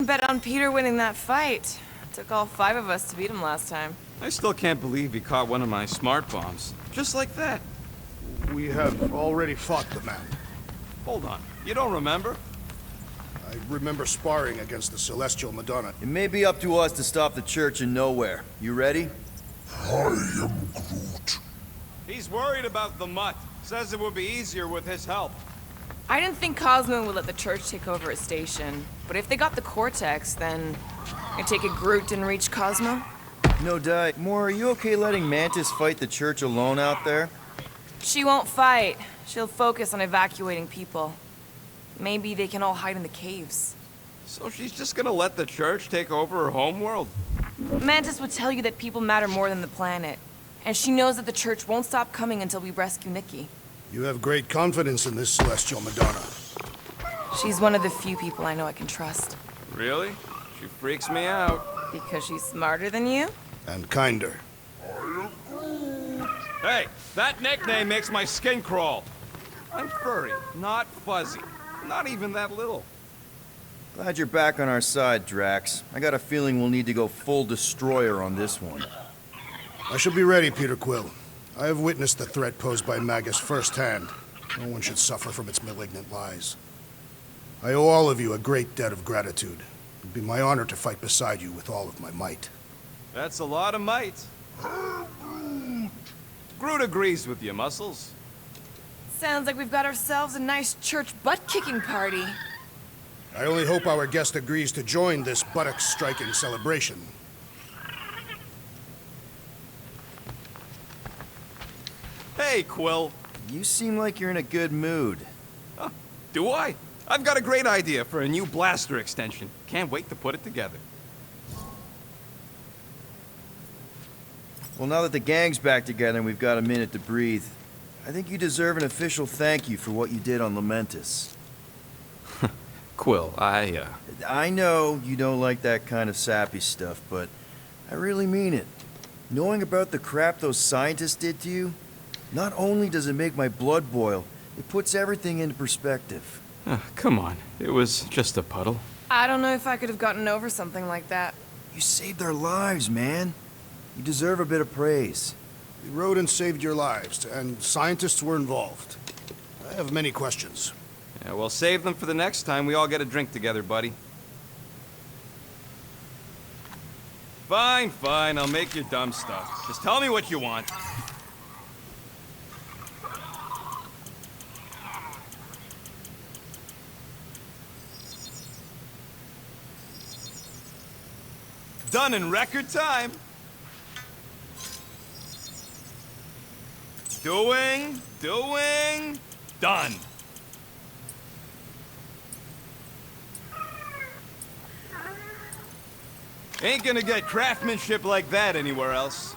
bet on Peter winning that fight. Took all 5 of us to beat him last time. I still can't believe he caught one of my smart bombs. Just like that. We have already fought the man. Hold on. You don't remember? I remember sparring against the Celestial Madonna. It may be up to us to stop the church in Knowhere. You ready? I am Groot. He's worried about the mutt. Says it would be easier with his help. I didn't think Cosmo would let the church take over his station. But if they got the Cortex, then I take it Groot didn't reach Cosmo? No doubt. More, are you okay letting Mantis fight the church alone out there? She won't fight. She'll focus on evacuating people. Maybe they can all hide in the caves. So she's just gonna let the church take over her homeworld? Mantis would tell you that people matter more than the planet. And she knows that the church won't stop coming until we rescue Nikki. You have great confidence in this Celestial Madonna. She's one of the few people I know I can trust. Really? She freaks me out. Because she's smarter than you? And kinder. Hey, that nickname makes my skin crawl. I'm furry, not fuzzy. Not even that little. Glad you're back on our side, Drax. I got a feeling we'll need to go full destroyer on this one. I shall be ready, Peter Quill. I have witnessed the threat posed by Magus firsthand. No one should suffer from its malignant lies. I owe all of you a great debt of gratitude. It would be my honor to fight beside you with all of my might. That's a lot of might. Groot agrees with you, Muscles. Sounds like we've got ourselves a nice church butt-kicking party. I only hope our guest agrees to join this buttock-striking celebration. Hey, Quill. You seem like you're in a good mood. Huh, do I? I've got a great idea for a new blaster extension. Can't wait to put it together. Well, now that the gang's back together and we've got a minute to breathe, I think you deserve an official thank you for what you did on Lamentus. Quill, I know you don't like that kind of sappy stuff, but I really mean it. Knowing about the crap those scientists did to you, not only does it make my blood boil, it puts everything into perspective. Come on. It was just a puddle. I don't know if I could have gotten over something like that. You saved their lives, man. You deserve a bit of praise. We rode and saved your lives, and scientists were involved. I have many questions. Yeah, well, save them for the next time we all get a drink together, buddy. Fine, fine. I'll make your dumb stuff. Just tell me what you want. Done in record time. Doing, done. Ain't gonna get craftsmanship like that anywhere else.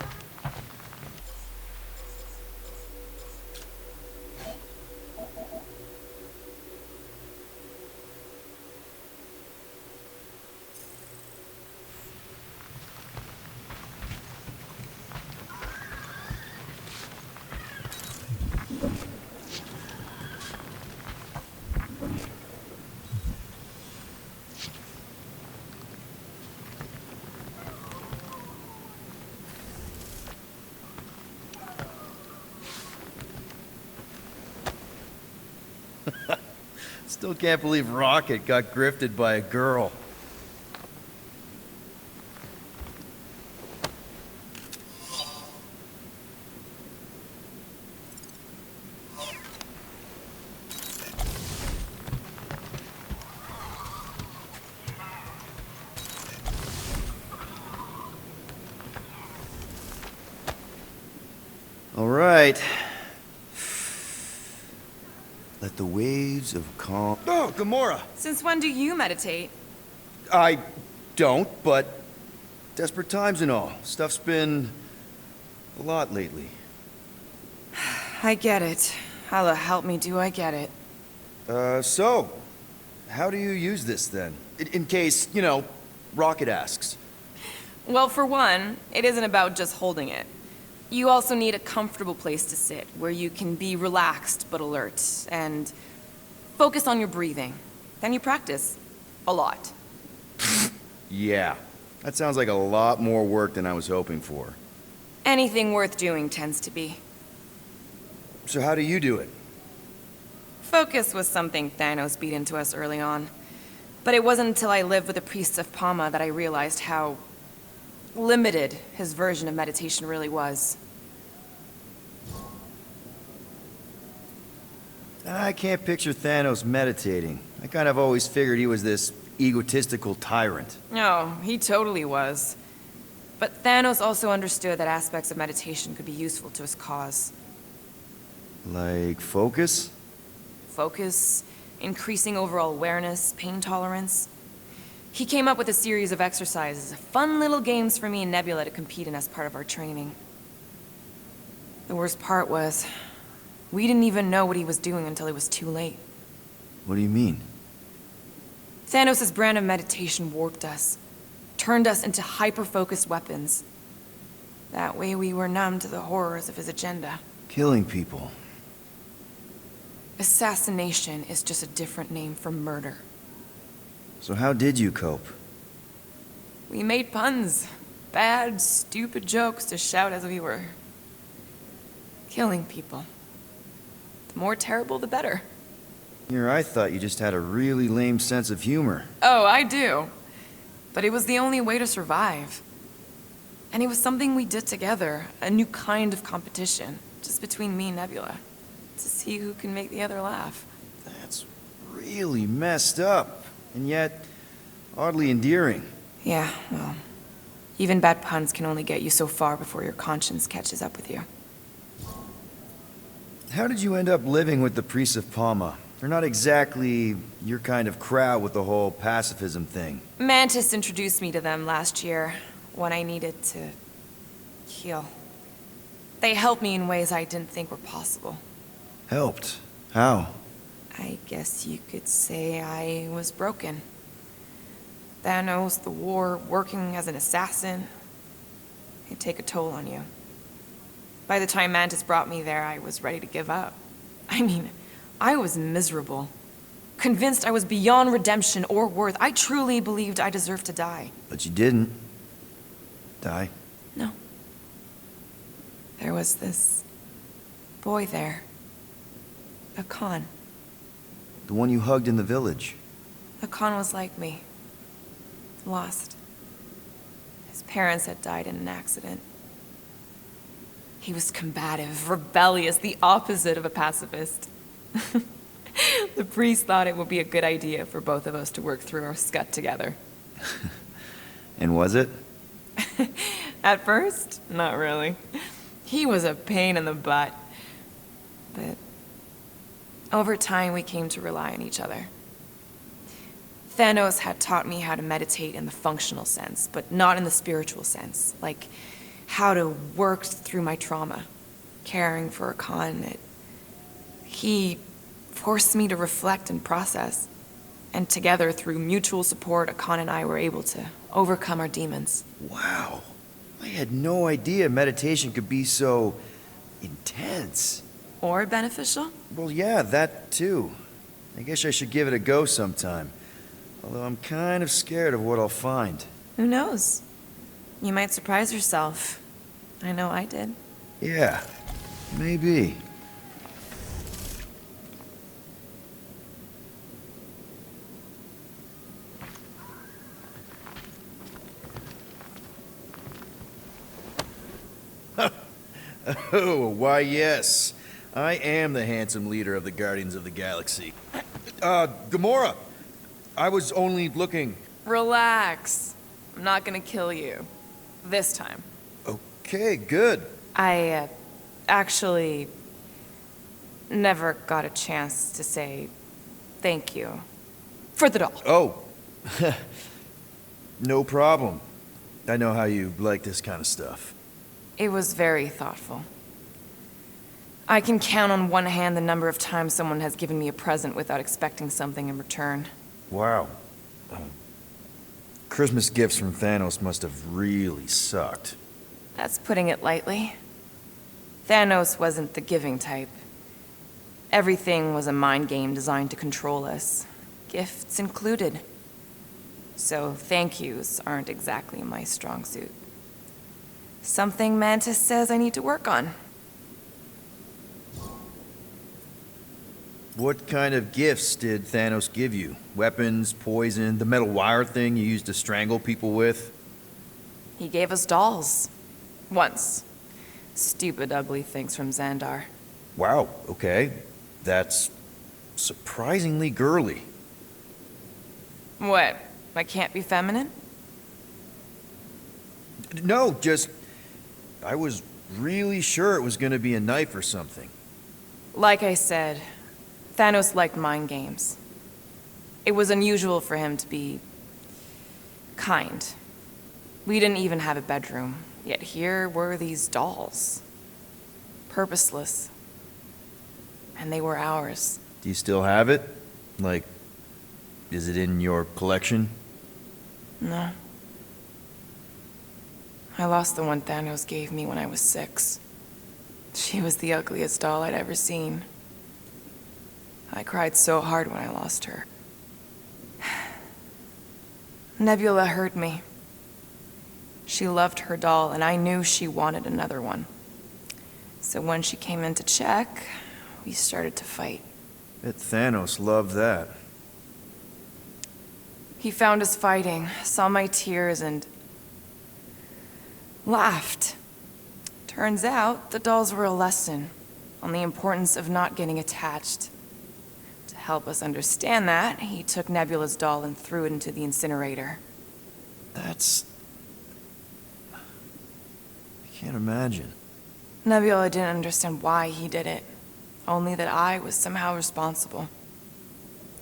Still can't believe Rocket got grifted by a girl. All right. Let the waves of calm... Oh, Gamora! Since when do you meditate? I don't, but desperate times and all. Stuff's been a lot lately. I get it. How the help me do I get it? So, how do you use this then? In case, you know, Rocket asks. Well, for one, it isn't about just holding it. You also need a comfortable place to sit, where you can be relaxed but alert, and focus on your breathing. Then you practice. A lot. Yeah, that sounds like a lot more work than I was hoping for. Anything worth doing tends to be. So how do you do it? Focus was something Thanos beat into us early on. But it wasn't until I lived with the priests of Palma that I realized how limited his version of meditation really was. I can't picture Thanos meditating. I kind of always figured he was this egotistical tyrant. Oh, he totally was. But Thanos also understood that aspects of meditation could be useful to his cause. Like focus? Focus, increasing overall awareness, pain tolerance. He came up with a series of exercises, fun little games for me and Nebula to compete in as part of our training. The worst part was, we didn't even know what he was doing until it was too late. What do you mean? Thanos' brand of meditation warped us, turned us into hyper-focused weapons. That way we were numb to the horrors of his agenda. Killing people. Assassination is just a different name for murder. So how did you cope? We made puns. Bad, stupid jokes to shout as we were killing people. The more terrible, the better. Here, I thought you just had a really lame sense of humor. Oh, I do. But it was the only way to survive. And it was something we did together, a new kind of competition, just between me and Nebula, to see who can make the other laugh. That's really messed up, and yet oddly endearing. Yeah, well, even bad puns can only get you so far before your conscience catches up with you. How did you end up living with the priests of Palma? They're not exactly your kind of crowd with the whole pacifism thing. Mantis introduced me to them last year, when I needed to heal. They helped me in ways I didn't think were possible. Helped? How? I guess you could say I was broken. Thanos, the war, working as an assassin, it'd take a toll on you. By the time Mantis brought me there, I was ready to give up. I mean, I was miserable. Convinced I was beyond redemption or worth. I truly believed I deserved to die. But you didn't. Die? No. There was this boy there. Acan. The one you hugged in the village. Acan was like me. Lost. His parents had died in an accident. He was combative, rebellious, the opposite of a pacifist. The priest thought it would be a good idea for both of us to work through our scut together. And was it? At first, not really. He was a pain in the butt. But over time, we came to rely on each other. Thanos had taught me how to meditate in the functional sense, but not in the spiritual sense. Like how to work through my trauma, caring for Acan. He forced me to reflect and process. And together, through mutual support, Acan and I were able to overcome our demons. Wow. I had no idea meditation could be so intense. Or beneficial? Well, yeah, that too. I guess I should give it a go sometime. Although I'm kind of scared of what I'll find. Who knows? You might surprise yourself. I know I did. Yeah, maybe. Oh, why yes. I am the handsome leader of the Guardians of the Galaxy. Gamora! I was only looking... Relax. I'm not gonna kill you. This time. Okay, good. I, actually never got a chance to say thank you for the doll. Oh. No problem. I know how you like this kind of stuff. It was very thoughtful. I can count on one hand the number of times someone has given me a present without expecting something in return. Wow. Christmas gifts from Thanos must have really sucked. That's putting it lightly. Thanos wasn't the giving type. Everything was a mind game designed to control us, gifts included. So thank yous aren't exactly my strong suit. Something Mantis says I need to work on. What kind of gifts did Thanos give you? Weapons, poison, the metal wire thing you used to strangle people with? He gave us dolls. Once. Stupid, ugly things from Xandar. Wow, okay. That's surprisingly girly. What? I can't be feminine? No, just... I was really sure it was gonna be a knife or something. Like I said, Thanos liked mind games. It was unusual for him to be kind. We didn't even have a bedroom, yet here were these dolls. Purposeless. And they were ours. Do you still have it? Like, is it in your collection? No. I lost the one Thanos gave me when I was 6. She was the ugliest doll I'd ever seen. I cried so hard when I lost her. Nebula hurt me. She loved her doll, and I knew she wanted another one. So when she came in to check, we started to fight. Bet Thanos loved that. He found us fighting, saw my tears, and laughed. Turns out, the dolls were a lesson on the importance of not getting attached. To help us understand that, he took Nebula's doll and threw it into the incinerator. That's... I can't imagine. Nebula didn't understand why he did it, only that I was somehow responsible.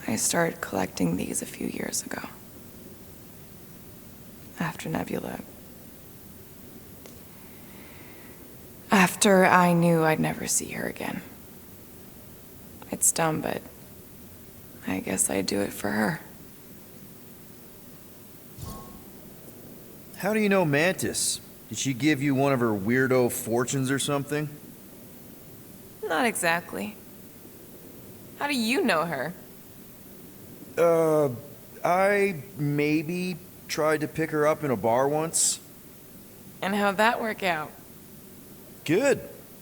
I started collecting these a few years ago. After Nebula. After I knew I'd never see her again. It's dumb, but I guess I'd do it for her. How do you know Mantis? Did she give you one of her weirdo fortunes or something? Not exactly. How do you know her? I maybe tried to pick her up in a bar once. And how'd that work out? Good.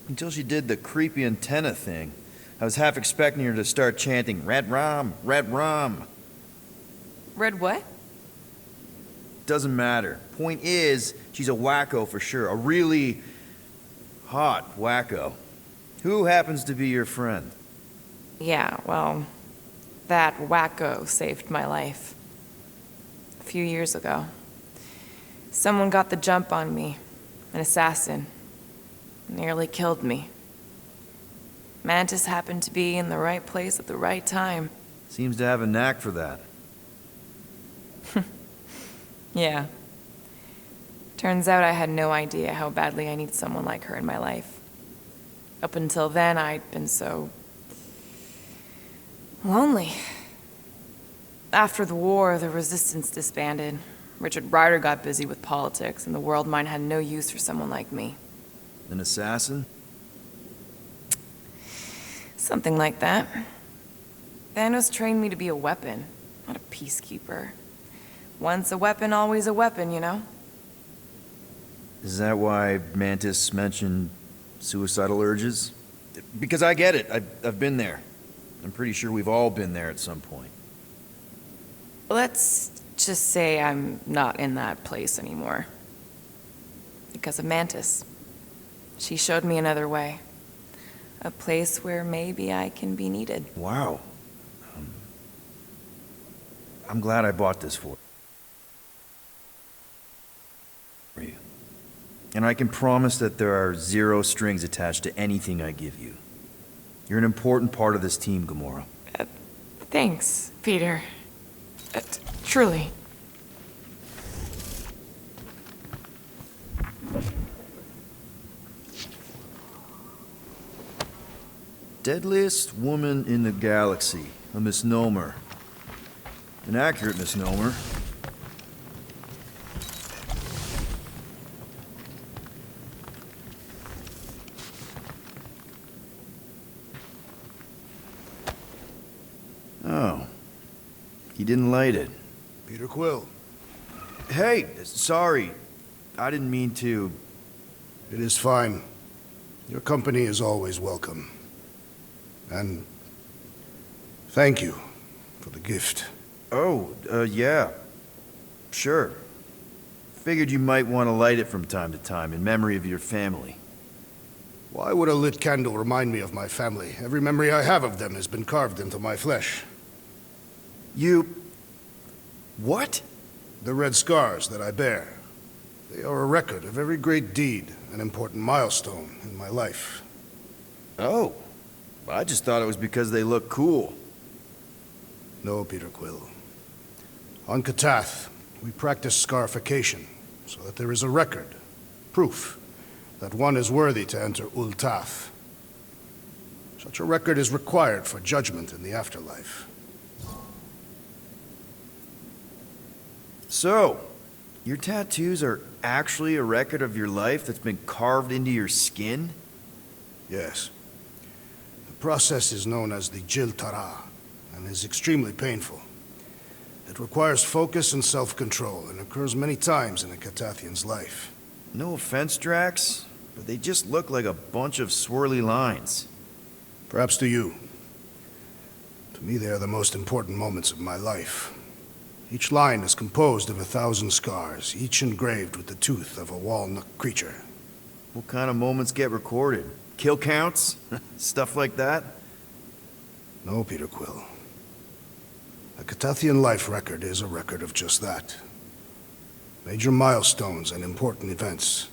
Until she did the creepy antenna thing. I was half expecting her to start chanting, "Red rum, red rum." Red what? Doesn't matter. Point is, she's a wacko for sure. A really hot wacko. Who happens to be your friend? Yeah, well, that wacko saved my life. A few years ago. Someone got the jump on me. An assassin. Nearly killed me. Mantis happened to be in the right place at the right time. Seems to have a knack for that. Yeah. Turns out I had no idea how badly I needed someone like her in my life. Up until then, I'd been so lonely. After the war, the resistance disbanded. Richard Ryder got busy with politics, and the world mine had no use for someone like me. An assassin? Something like that. Thanos trained me to be a weapon, not a peacekeeper. Once a weapon, always a weapon, you know? Is that why Mantis mentioned suicidal urges? Because I get it. I've been there. I'm pretty sure we've all been there at some point. Let's just say I'm not in that place anymore. Because of Mantis. She showed me another way. A place where maybe I can be needed. Wow. I'm glad I bought this for you. And I can promise that there are 0 strings attached to anything I give you. You're an important part of this team, Gamora. Thanks, Peter. Truly. Deadliest woman in the galaxy. A misnomer. An accurate misnomer. Oh. He didn't light it. Peter Quill, Hey, sorry. I didn't mean to. It is fine. Your company is always welcome. And thank you for the gift. Oh, yeah. Sure. Figured you might want to light it from time to time in memory of your family. Why would a lit candle remind me of my family? Every memory I have of them has been carved into my flesh. You... what? The red scars that I bear. They are a record of every great deed, an important milestone in my life. Oh. I just thought it was because they look cool. No, Peter Quill. On Katath, we practice scarification, so that there is a record, proof, that one is worthy to enter Ultath. Such a record is required for judgment in the afterlife. So, your tattoos are actually a record of your life that's been carved into your skin? Yes. The process is known as the Jil Tara, and is extremely painful. It requires focus and self-control, and occurs many times in a Katathian's life. No offense, Drax, but they just look like a bunch of swirly lines. Perhaps to you. To me, they are the most important moments of my life. Each line is composed of 1,000 scars, each engraved with the tooth of a walnut creature. What kind of moments get recorded? Kill counts? Stuff like that? No, Peter Quill. A Katathian life record is a record of just that. Major milestones and important events.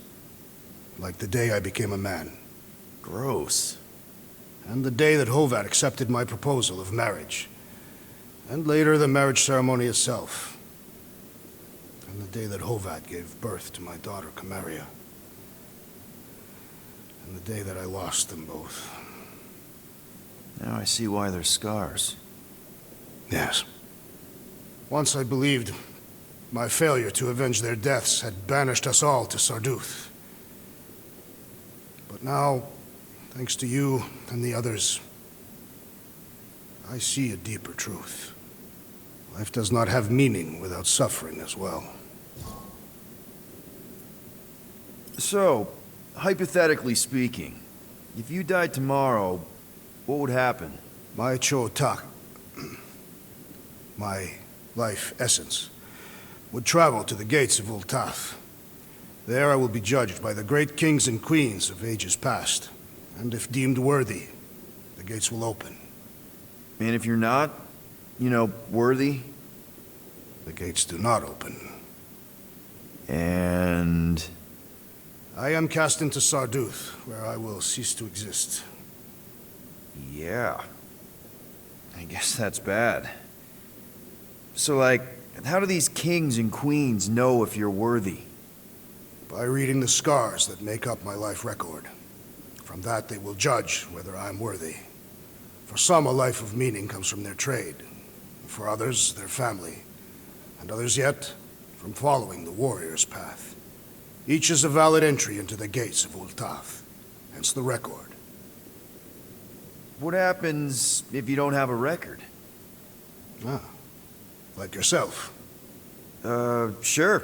Like the day I became a man. Gross. And the day that Hovat accepted my proposal of marriage. And later the marriage ceremony itself. And the day that Hovat gave birth to my daughter, Camaria. And the day that I lost them both. Now I see why they're scars. Yes. Once I believed my failure to avenge their deaths had banished us all to Sarduth. But now, thanks to you and the others, I see a deeper truth. Life does not have meaning without suffering as well. So, hypothetically speaking, if you died tomorrow, what would happen? My Cho-Tak, my life essence, would travel to the gates of Ultath. There I will be judged by the great kings and queens of ages past. And if deemed worthy, the gates will open. And if you're not, worthy? The gates do not open. And... I am cast into Sarduth, where I will cease to exist. yeah. I guess that's bad. So, how do these kings and queens know if you're worthy? By reading the scars that make up my life record. From that they will judge whether I am worthy. For some, a life of meaning comes from their trade. For others, their family. And others yet, from following the warrior's path. Each is a valid entry into the gates of Ultath. Hence the record. What happens if you don't have a record? Ah, like yourself. Sure.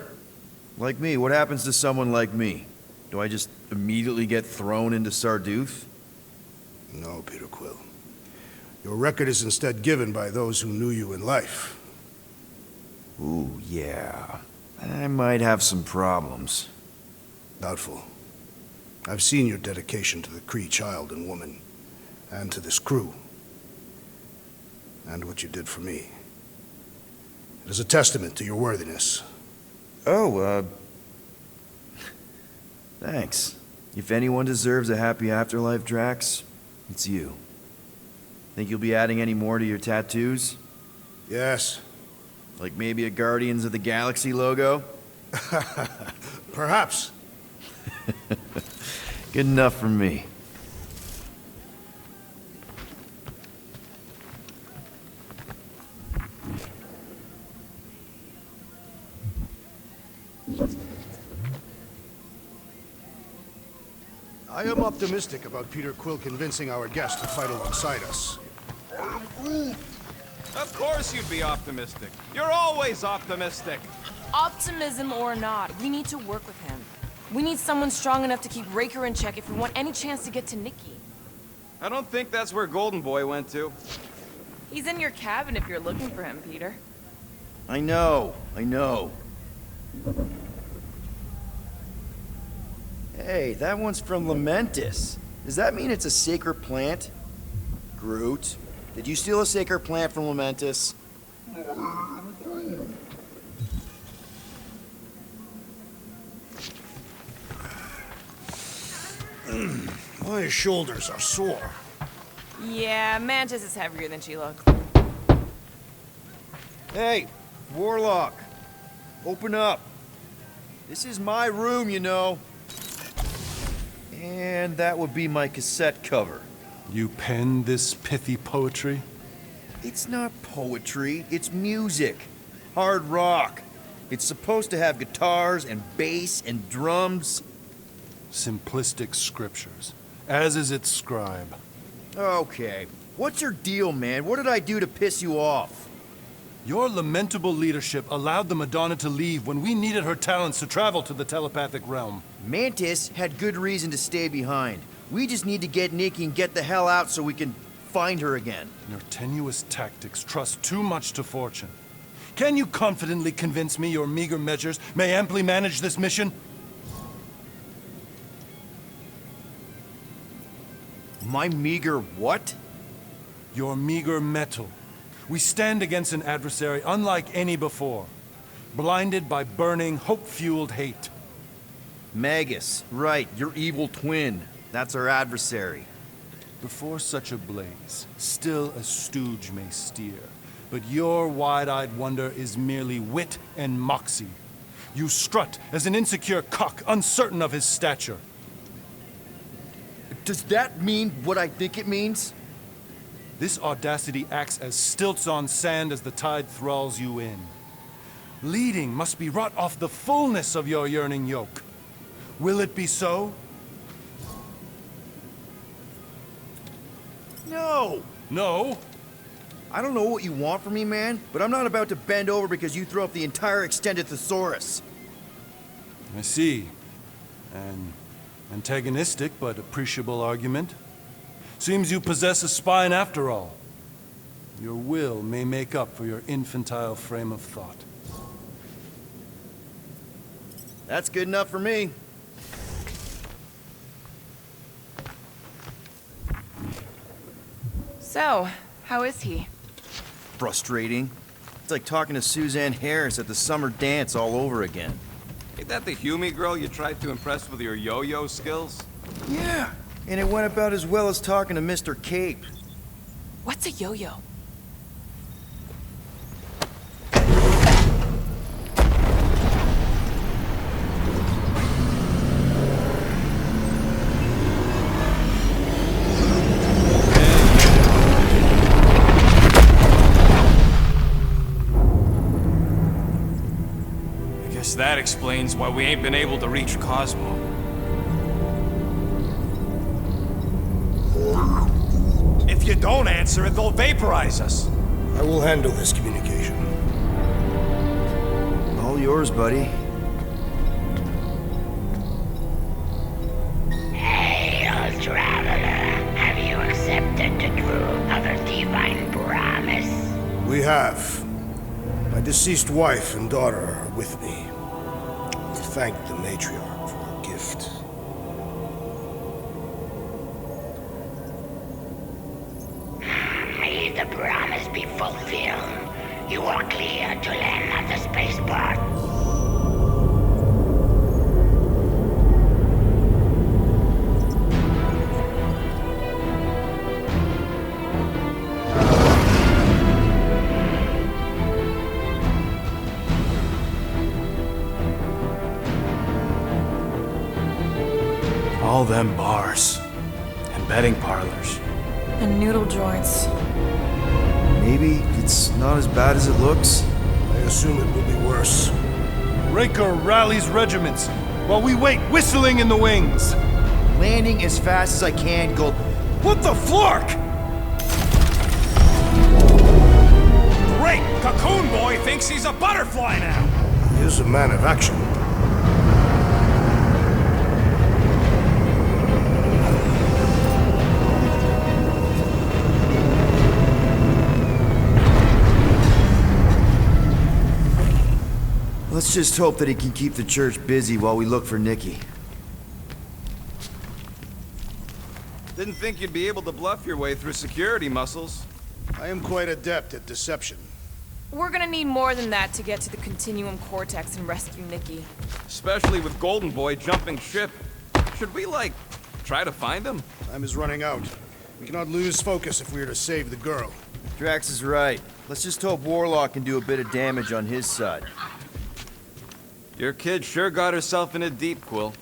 Like me. What happens to someone like me? Do I just immediately get thrown into Sarduth? No, Peter Quill. Your record is instead given by those who knew you in life. Ooh, yeah. I might have some problems. Doubtful. I've seen your dedication to the Kree child and woman, and to this crew. And what you did for me. It is a testament to your worthiness. Oh, thanks. If anyone deserves a happy afterlife, Drax, it's you. Think you'll be adding any more to your tattoos? Yes. Like maybe a Guardians of the Galaxy logo? Perhaps. Good enough for me. I am optimistic about Peter Quill convincing our guest to fight alongside us. Of course you'd be optimistic. You're always optimistic. Optimism or not, we need to work with him. We need someone strong enough to keep Raker in check if we want any chance to get to Nikki. I don't think that's where Golden Boy went to. He's in your cabin if you're looking for him, Peter. I know. Hey, that one's from Lamentus. Does that mean it's a sacred plant? Groot, did you steal a sacred plant from Lamentus? My shoulders are sore. Yeah, Mantis is heavier than she looks. Hey, Warlock, open up. This is my room, you know. And that would be my cassette cover. You penned this pithy poetry? It's not poetry, it's music. Hard rock. It's supposed to have guitars and bass and drums. Simplistic scriptures, as is its scribe. Okay, what's your deal, man? What did I do to piss you off? Your lamentable leadership allowed the Madonna to leave when we needed her talents to travel to the telepathic realm. Mantis had good reason to stay behind. We just need to get Nikki and get the hell out so we can find her again. Your tenuous tactics trust too much to fortune. Can you confidently convince me your meager measures may amply manage this mission? My meager what? Your meager metal. We stand against an adversary unlike any before, blinded by burning, hope-fueled hate. Magus, right, your evil twin. That's our adversary. Before such a blaze, still a stooge may steer, but your wide-eyed wonder is merely wit and moxie. You strut as an insecure cock, uncertain of his stature. Does that mean what I think it means? This audacity acts as stilts on sand as the tide thralls you in. Leading must be wrought off the fullness of your yearning yoke. Will it be so? No! No? I don't know what you want from me, man, but I'm not about to bend over because you throw up the entire extended thesaurus. I see. An antagonistic but appreciable argument. Seems you possess a spine after all. Your will may make up for your infantile frame of thought. That's good enough for me. So, how is he? Frustrating. It's like talking to Suzanne Harris at the summer dance all over again. Ain't that the Humie girl you tried to impress with your yo-yo skills? Yeah, and it went about as well as talking to Mr. Cape. What's a yo-yo? That explains why we ain't been able to reach Cosmo. If you don't answer it, they'll vaporize us. I will handle this communication. All yours, buddy. Hail, traveler. Have you accepted the truth of a divine promise? We have. My deceased wife and daughter are with me. Thank the matriarch for her gift. May the promise be fulfilled. You are clear to land at the spaceport. All them bars and betting parlors. And noodle joints. Maybe it's not as bad as it looks. I assume it will be worse. Raker rallies regiments while we wait whistling in the wings. Landing as fast as I can, go. What the flark? Great! Cocoon Boy thinks he's a butterfly now! is a man of action. Let's just hope that he can keep the church busy while we look for Nikki. Didn't think you'd be able to bluff your way through security muscles. I am quite adept at deception. We're gonna need more than that to get to the Continuum Cortex and rescue Nikki. Especially with Golden Boy jumping ship. Should we, like, try to find him? Time is running out. We cannot lose focus if we are to save the girl. Drax is right. Let's just hope Warlock can do a bit of damage on his side. Your kid sure got herself in a deep, Quill.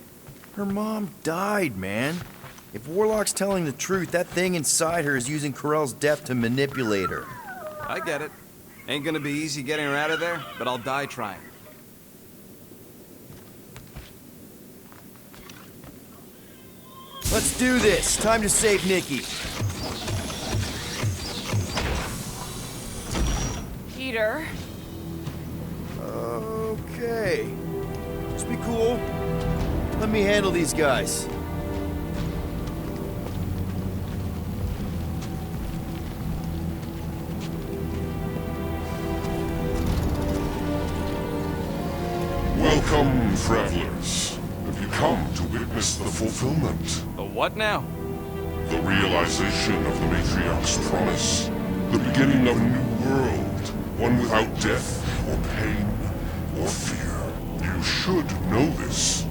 Her mom died, man. If Warlock's telling the truth, that thing inside her is using Corell's death to manipulate her. I get it. Ain't gonna be easy getting her out of there, but I'll die trying. Let's do this. Time to save Nikki. Peter. Okay. Just be cool. Let me handle these guys. Welcome, travelers. Have you come to witness the fulfillment? The what now? The realization of the Matriarch's promise. The beginning of a new world. One without death, or pain, or fear. You should know this.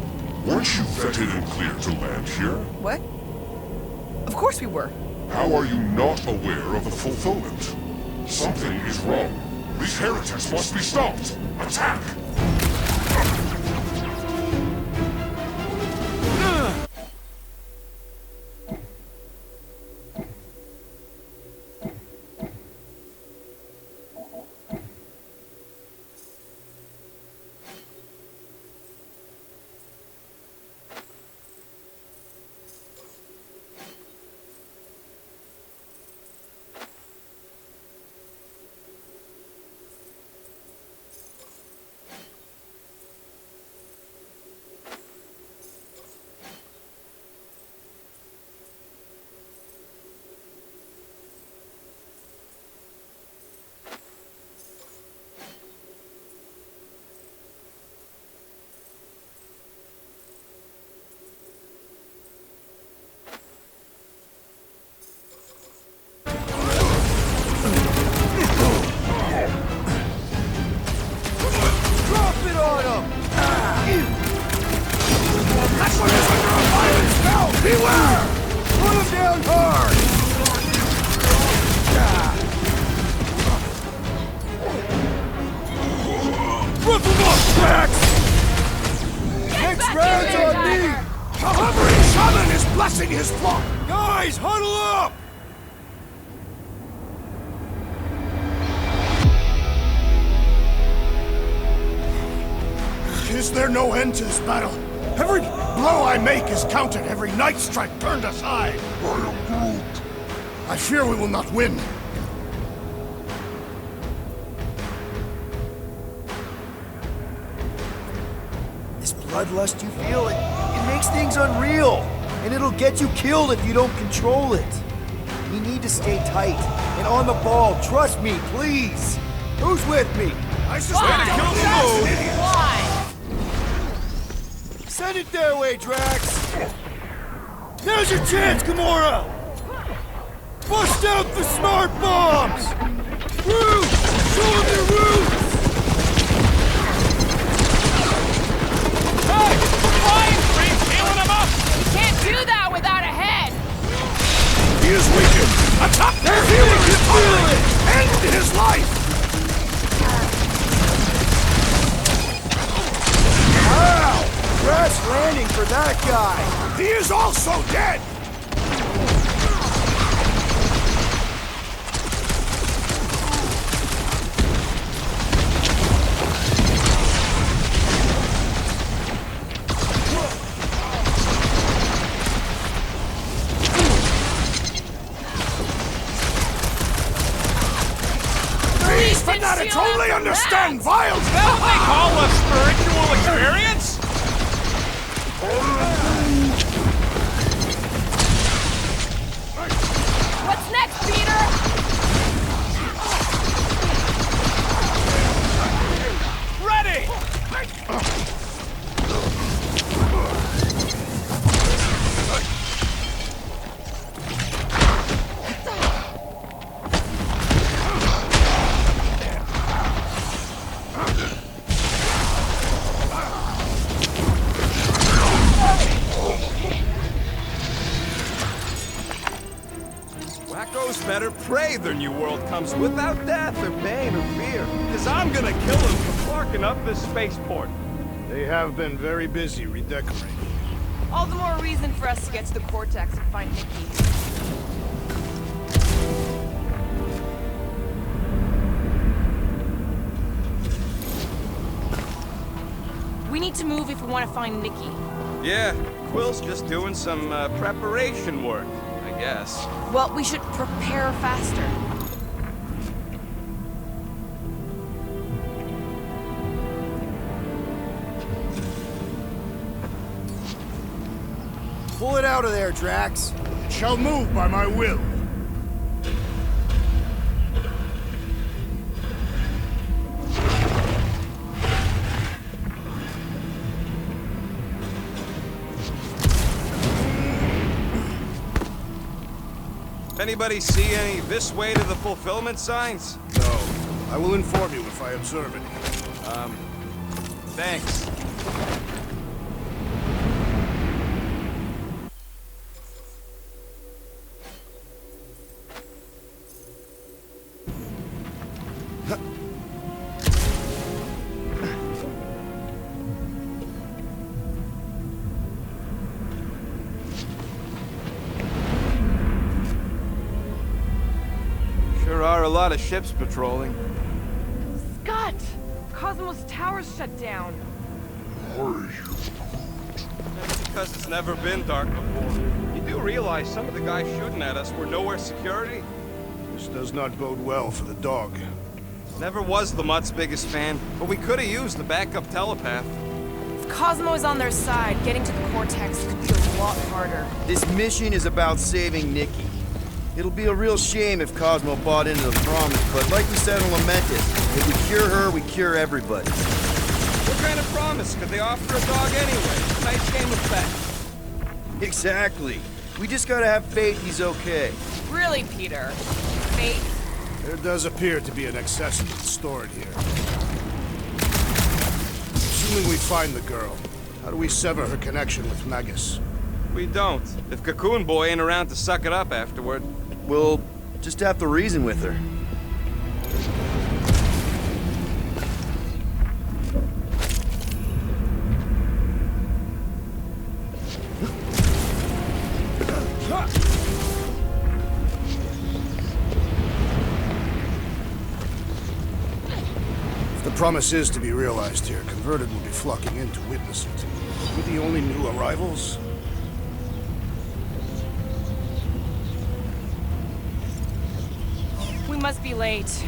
Weren't you vetted and cleared to land here? What? Of course we were. How are you not aware of the fulfillment? Something is wrong. These heretics must be stopped. Attack! Guys, huddle up! Is there no end to this battle? Every blow I make is counted, every night strike turned aside. I am Groot. I fear we will not win. This bloodlust you feel, it makes things unreal. And it'll get you killed if you don't control it. We need to stay tight and on the ball. Trust me, please. Who's with me? I suspect Why? Send it their way, Drax. Now's your chance, Gamora. Bust out the smart bombs. Woo! Show them your roots. Hey! Flying freak! Healing him up! Can't do that without a head! He is weakened! Attack! They're healing his feeling! End his life! Wow! Crash landing for that guy! He is also dead! Fanatics only understand violence! They call us better pray their new world comes without death or pain or fear. Because I'm gonna kill them for clarking up this spaceport. They have been very busy redecorating. All the more reason for us to get to the Cortex and find Nikki. We need to move if we want to find Nikki. Yeah, Quill's just doing some preparation work, I guess. Well, we should prepare faster. Pull it out of there, Drax. It shall move by my will. Anybody see any this way to the fulfillment signs? No. I will inform you if I observe any. Thanks. Sure are a lot of ships patrolling. Scott! Cosmos Tower's shut down. That's because it's never been dark before. You do realize some of the guys shooting at us were nowhere security? This does not bode well for the dog. Never was Lamott's biggest fan, but we could have used a backup telepath. If Cosmo is on their side, getting to the Cortex could be a lot harder. This mission is about saving Nikki. It'll be a real shame if Cosmo bought into the promise, but like we said in Lamentus, if we cure her, we cure everybody. What kind of promise could they offer a dog anyway? Nice game of bet. Exactly. We just gotta have faith he's okay. Really, Peter? Faith? There does appear to be an accessory stored here. Assuming we find the girl, how do we sever her connection with Magus? We don't. If Cocoon Boy ain't around to suck it up afterward. We'll just have to reason with her. If the promise is to be realized here, Converted will be flocking in to witness it. We're the only new arrivals? We must be late.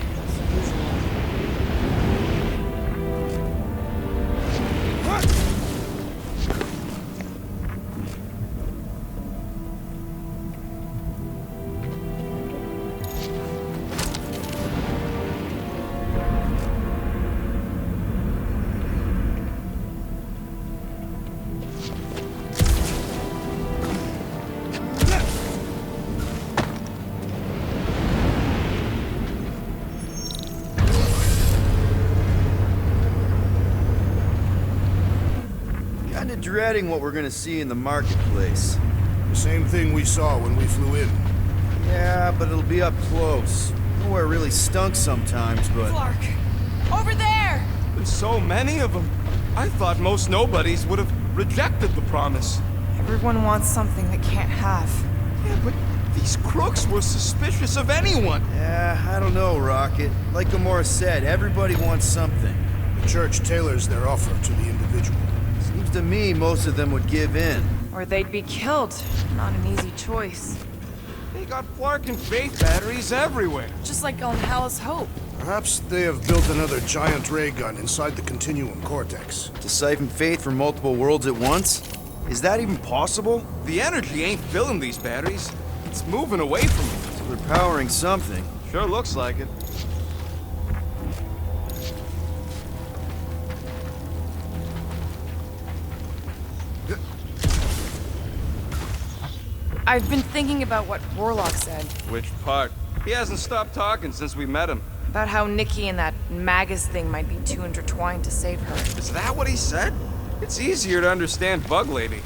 Dreading what we're gonna see in the marketplace. The same thing we saw when we flew in. Yeah, but it'll be up close. Nowhere really stunk sometimes, but... Clark! Over there! There's so many of them. I thought most nobodies would have rejected the promise. Everyone wants something they can't have. Yeah, but these crooks were suspicious of anyone. Yeah, I don't know, Rocket. Like Gamora said, everybody wants something. The church tailors their offer to the individual. Seems to me most of them would give in. Or they'd be killed. Not an easy choice. They got Clark and Faith batteries everywhere. Just like on Hallis Hope. Perhaps they have built another giant ray gun inside the Continuum Cortex. To siphon faith from multiple worlds at once? Is that even possible? The energy ain't filling these batteries. It's moving away from them. So they're powering something. Sure looks like it. I've been thinking about what Warlock said. Which part? He hasn't stopped talking since we met him. About how Nikki and that Magus thing might be too intertwined to save her. Is that what he said? It's easier to understand Bug Lady.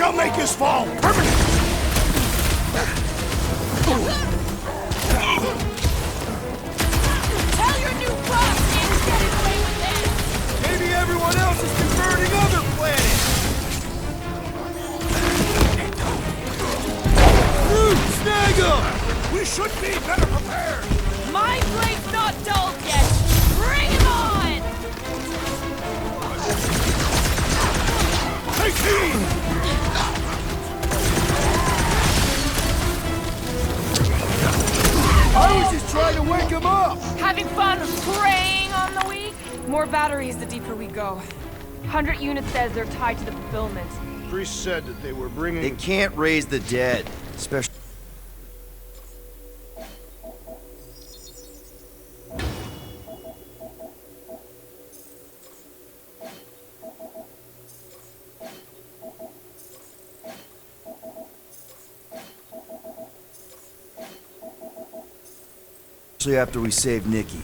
shall make his fall permanent! Tell your new boss he's getting away with this! Maybe everyone else is converting other planets! Snag him! We should be better prepared! My blade's not dulled yet! Bring him on! Take heed! I was just trying to wake him up! Having fun preying on the weak? More batteries the deeper we go. 100 units says they're tied to the fulfillment. Priest said that they were bringing... They can't raise the dead, especially... after we save Nikki.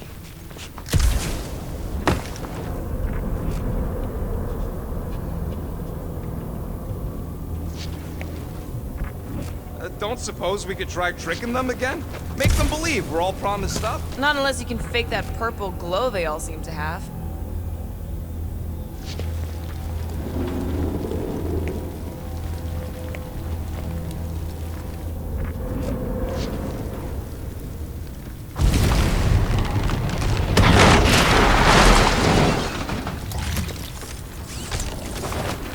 Don't suppose we could try tricking them again? Make them believe we're all promised stuff? Not unless you can fake that purple glow they all seem to have.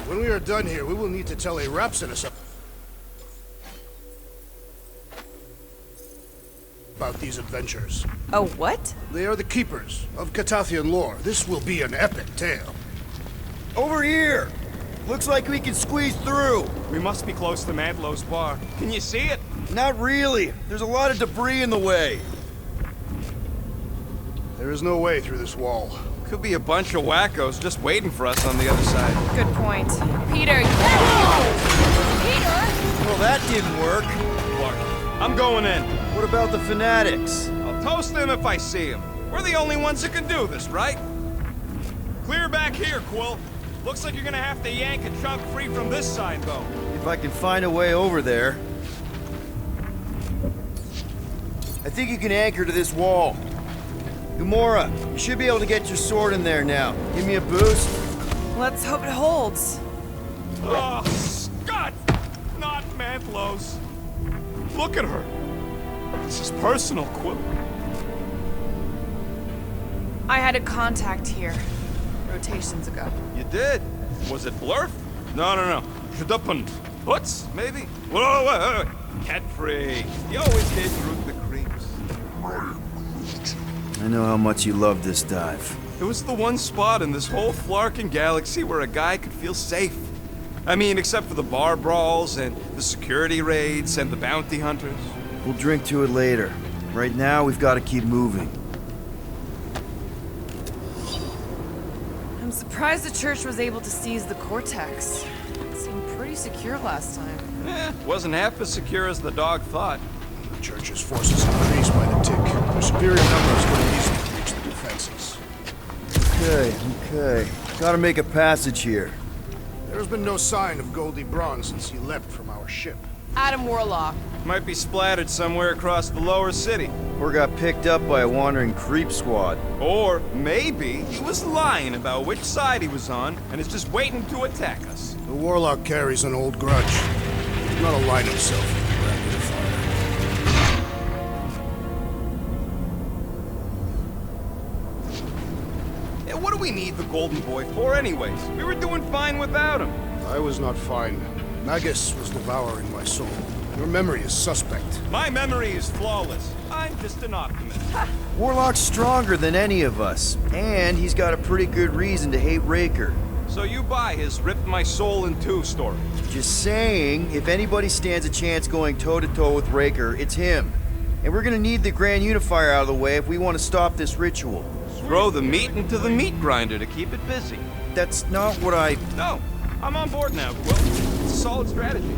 When we are done here, we will need to tell a Rhapsodus about these adventures. Oh, what? They are the keepers of Catathian lore. This will be an epic tale. Over here! Looks like we can squeeze through. We must be close to Mantlo's bar. Can you see it? Not really. There's a lot of debris in the way. There is no way through this wall. Could be a bunch of wackos just waiting for us on the other side. Good point. Peter, Peter! Well, that didn't work. Clark, I'm going in. What about the fanatics? I'll toast them if I see them. We're the only ones that can do this, right? Clear back here, Quill. Looks like you're gonna have to yank a chunk free from this side, though. If I can find a way over there. I think you can anchor to this wall. Gamora, you should be able to get your sword in there now. Give me a boost. let's hope it holds. Oh, Scott! Not Mantlo's. Look at her. This is personal, Quill. I had a contact here, rotations ago. You did? Was it Blurf? No. Shadupin. Hoots, maybe? Whoa. Cat free. You always did root the creeps. I know how much you love this dive. It was the one spot in this whole Flarkin galaxy where a guy could feel safe. I mean, except for the bar brawls and the security raids and the bounty hunters. We'll drink to it later. Right now, we've got to keep moving. I'm surprised the church was able to seize the Cortex. It seemed pretty secure last time. Wasn't half as secure as the dog thought. The church's forces increased by the tick. Their superior numbers couldn't easily reach the defenses. Okay. Gotta make a passage here. There has been no sign of Goldie Braun since he leapt from our ship. Adam Warlock. Might be splattered somewhere across the lower city. Or got picked up by a wandering creep squad. Or maybe he was lying about which side he was on and is just waiting to attack us. The Warlock carries an old grudge. He did not align himself with the Grand Unifier. Yeah, what do we need the Golden Boy for anyways? We were doing fine without him. I was not fine. Magus was devouring my soul. Your memory is suspect. My memory is flawless. I'm just an optimist. Warlock's stronger than any of us. And he's got a pretty good reason to hate Raker. So you buy his ripped my soul in two story. Just saying, if anybody stands a chance going toe-to-toe with Raker, it's him. And we're gonna need the Grand Unifier out of the way if we want to stop this ritual. Throw the meat into the meat grinder to keep it busy. That's not what I... No, I'm on board now, Quill. It's a solid strategy.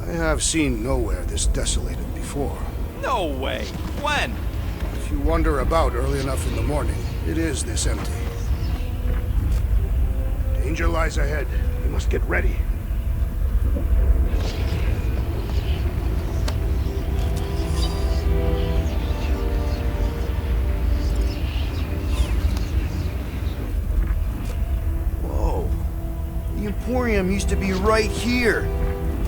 I have seen Knowhere this desolated before. No way. When? If you wander about early enough in the morning, it is this empty. Danger lies ahead. You must get ready. Whoa. The Emporium used to be right here.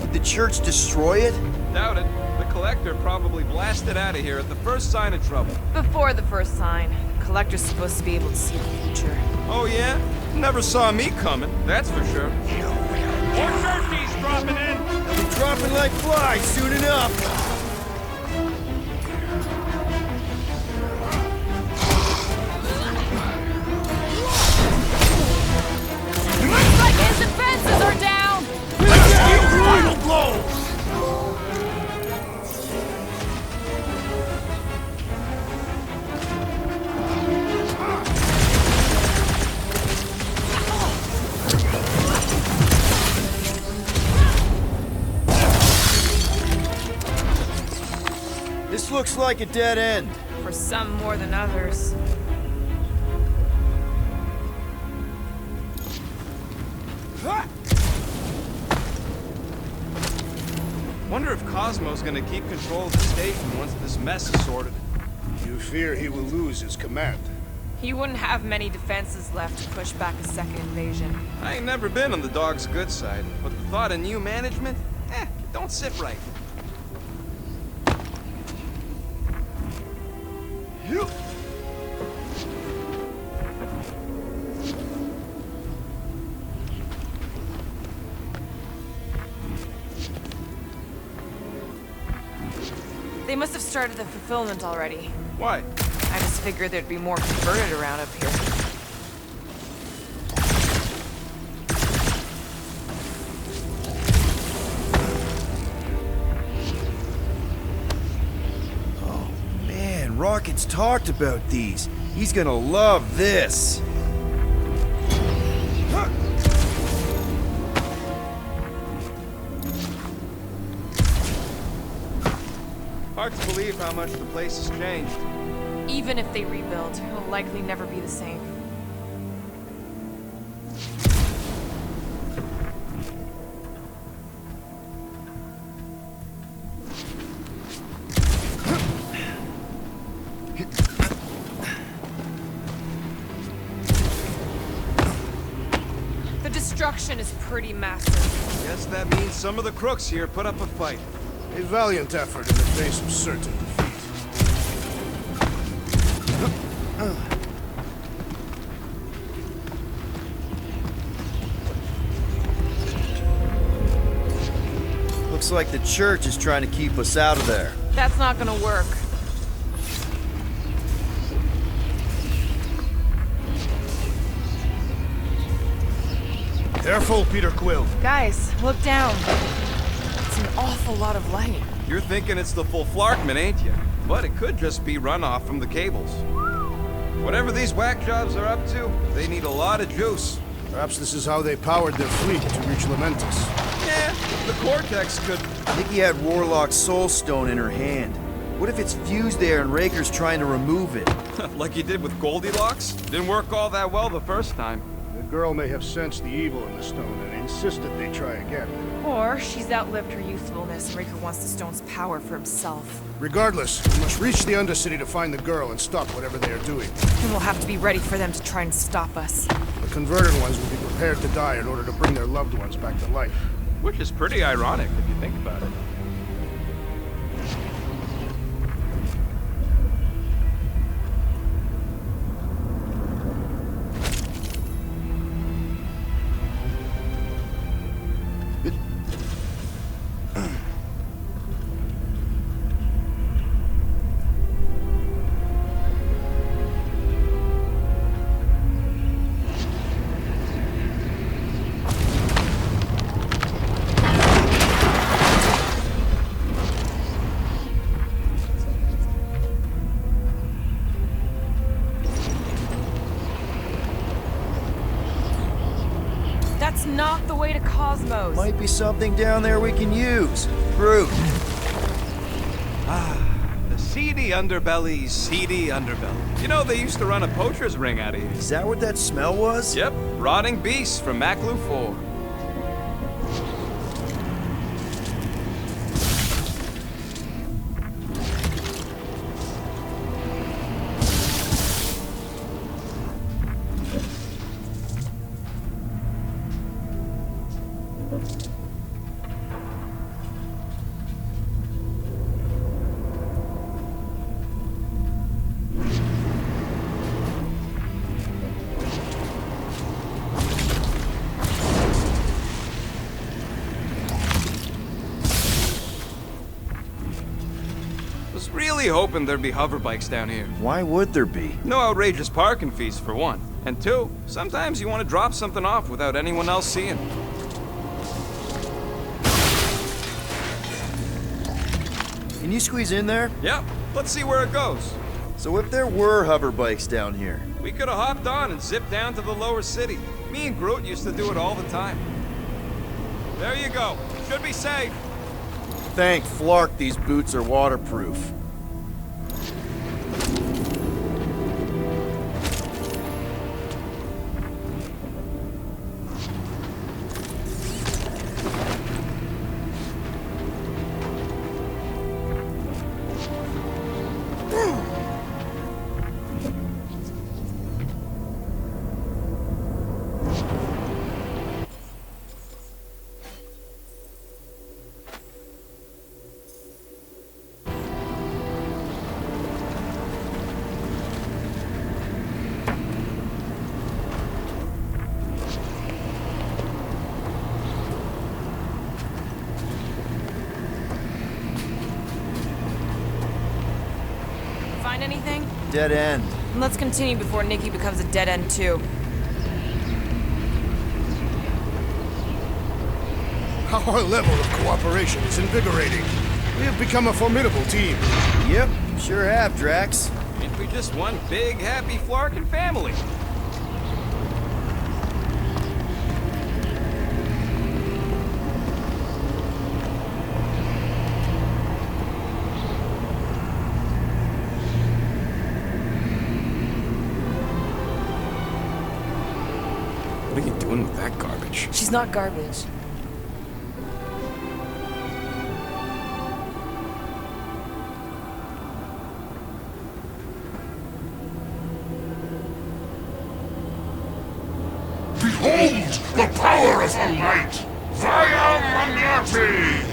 Did the church destroy it? Doubt it. The Collector probably blasted out of here at the first sign of trouble. Before the first sign, Collector's supposed to be able to see the future. Oh yeah? Never saw me coming, that's for sure. More turkeys dropping in! They'll be dropping like flies soon enough. Looks like his defenses are down! Final blow! This looks like a dead end. For some more than others. Wonder if Cosmo's gonna keep control of the station once this mess is sorted. You fear he will lose his command. He wouldn't have many defenses left to push back a second invasion. I ain't never been on the dog's good side, but the thought of new management? It don't sit right. They must have started the fulfillment already. Why? I just figured there'd be more converted around up here. Oh man, Rocket's talked about these. He's gonna love this. Hard to believe how much the place has changed. Even if they rebuild, it'll likely never be the same. The destruction is pretty massive. Guess that means some of the crooks here put up a fight. A valiant effort in the face of certain defeat. Looks like the church is trying to keep us out of there. That's not gonna work. Careful, Peter Quill. Guys, look down. It's an awful lot of light. You're thinking it's the full Flarkman, ain't you? But it could just be runoff from the cables. Whatever these whack jobs are up to, they need a lot of juice. Perhaps this is how they powered their fleet to reach Lamentus. Yeah, the Cortex could... Nikki had Warlock's soul stone in her hand. What if it's fused there and Raker's trying to remove it? like you did with Goldilocks? Didn't work all that well the first time. The girl may have sensed the evil in the stone and insisted they try again. Or she's outlived her usefulness and Raker wants the stone's power for himself. Regardless, we must reach the Undercity to find the girl and stop whatever they are doing. And we'll have to be ready for them to try and stop us. The converted ones will be prepared to die in order to bring their loved ones back to life. Which is pretty ironic if you think about it. That's not the way to Cosmos. Might be something down there we can use. Fruit. The CD Seedy underbelly, seedy underbelly. You know, they used to run a poacher's ring out of here. Is that what that smell was? Yep, rotting beasts from Maclu 4. Hoping there'd be hover bikes down here. Why would there be? No outrageous parking fees, for one. And two, sometimes you want to drop something off without anyone else seeing. Can you squeeze in there? Yep, let's see where it goes. So if there were hover bikes down here... We could have hopped on and zipped down to the lower city. Me and Groot used to do it all the time. There you go. Should be safe. Thank Flark these boots are waterproof. Anything? Dead end. Let's continue before Nikki becomes a dead end too. Our level of cooperation is invigorating. We have become a formidable team. Yep, sure have, Drax. Ain't we just one big, happy Flarkin' family? What are you doing with that garbage? She's not garbage. Behold the power of the light! Via Manati!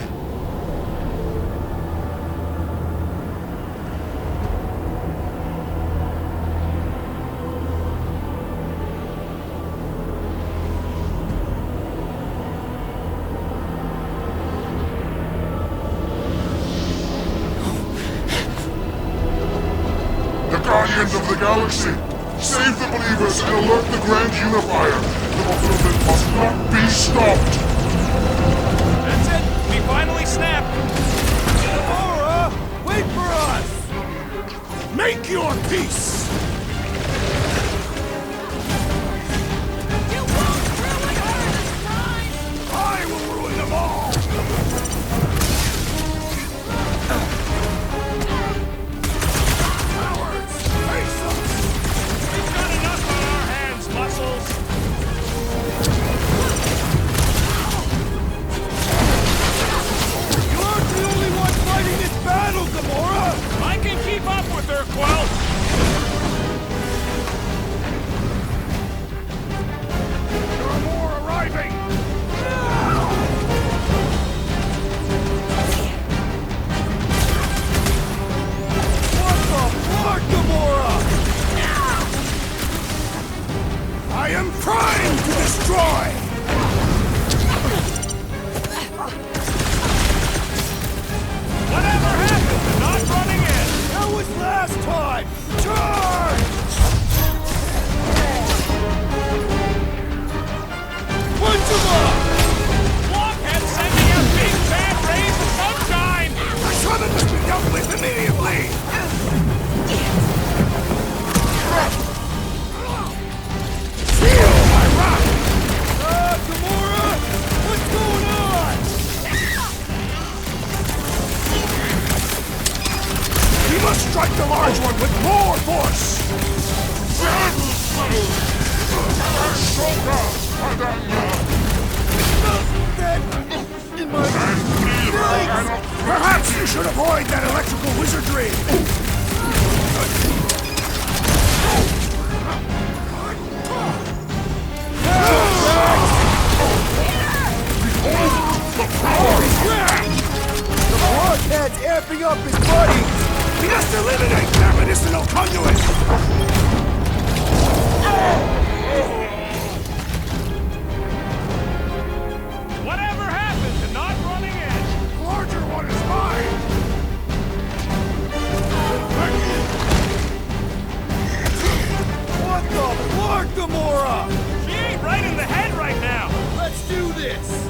Guardians of the Galaxy! Save the believers and alert the Grand Unifier! The fulfillment must not be stopped! That's it! We finally snapped! Gamora! Wait for us! Make your peace! You won't ruin her this time! I will ruin them all! Muscles! You aren't the only one fighting this battle, Gamora! I can keep up with her, Quill! must strike the large one with more force! Perhaps you should avoid that electrical wizardry! The blockhead's amping up his buddies! We must eliminate that medicinal conduit! Whatever happened to not running in? The larger one is mine! What the Lord, Gamora! She ain't right in the head right now! Let's do this!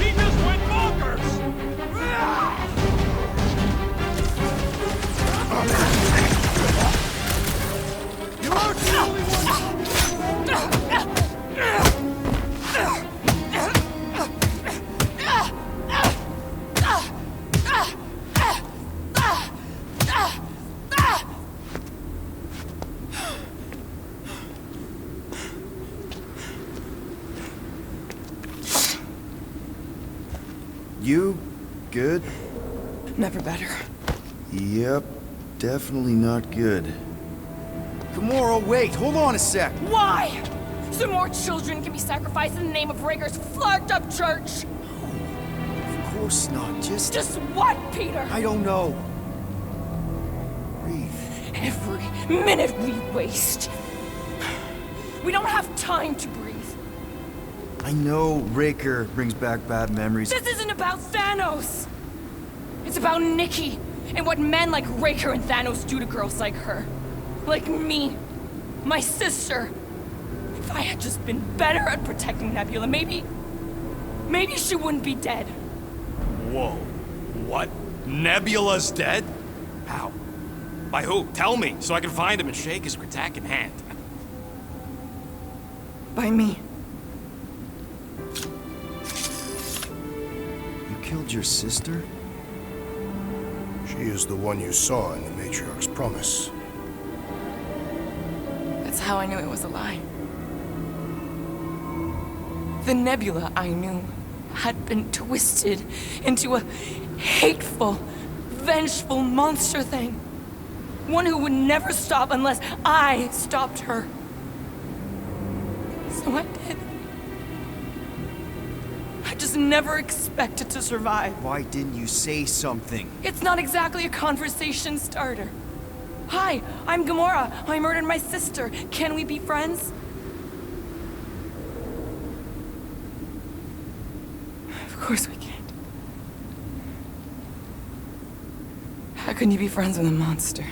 He just went bonkers! You aren't the only one! You good? Never better. Yep, definitely not good. Gamora, wait, hold on a sec. Why? So more children can be sacrificed in the name of Raker's flarked up church? Of course not, Just what, Peter? I don't know. Breathe. Every minute we waste. We don't have time to breathe. I know Raker brings back bad memories. This isn't about Thanos. It's about Nikki and what men like Raker and Thanos do to girls like her. Like me. My sister. If I had just been better at protecting Nebula, maybe she wouldn't be dead. Whoa. What? Nebula's dead? How? By who? Tell me, so I can find him and shake his Kratak in hand. By me. You killed your sister? She is the one you saw in the Matriarch's promise. That's how I knew it was a lie. The Nebula I knew had been twisted into a hateful, vengeful monster thing. One who would never stop unless I stopped her. So I did. I just never expected to survive. Why didn't you say something? It's not exactly a conversation starter. Hi, I'm Gamora. I murdered my sister. Can we be friends? Of course we can't. How can you be friends with a monster?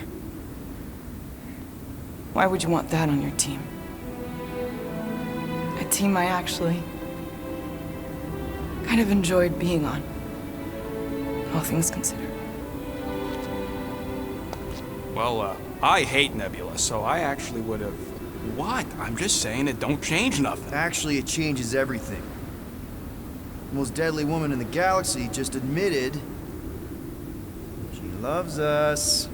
Why would you want that on your team? A team I actually kind of enjoyed being on, all things considered. Well, I hate Nebula, so I actually would have... What? I'm just saying it don't change nothing. Actually, it changes everything. The most deadly woman in the galaxy just admitted she loves us.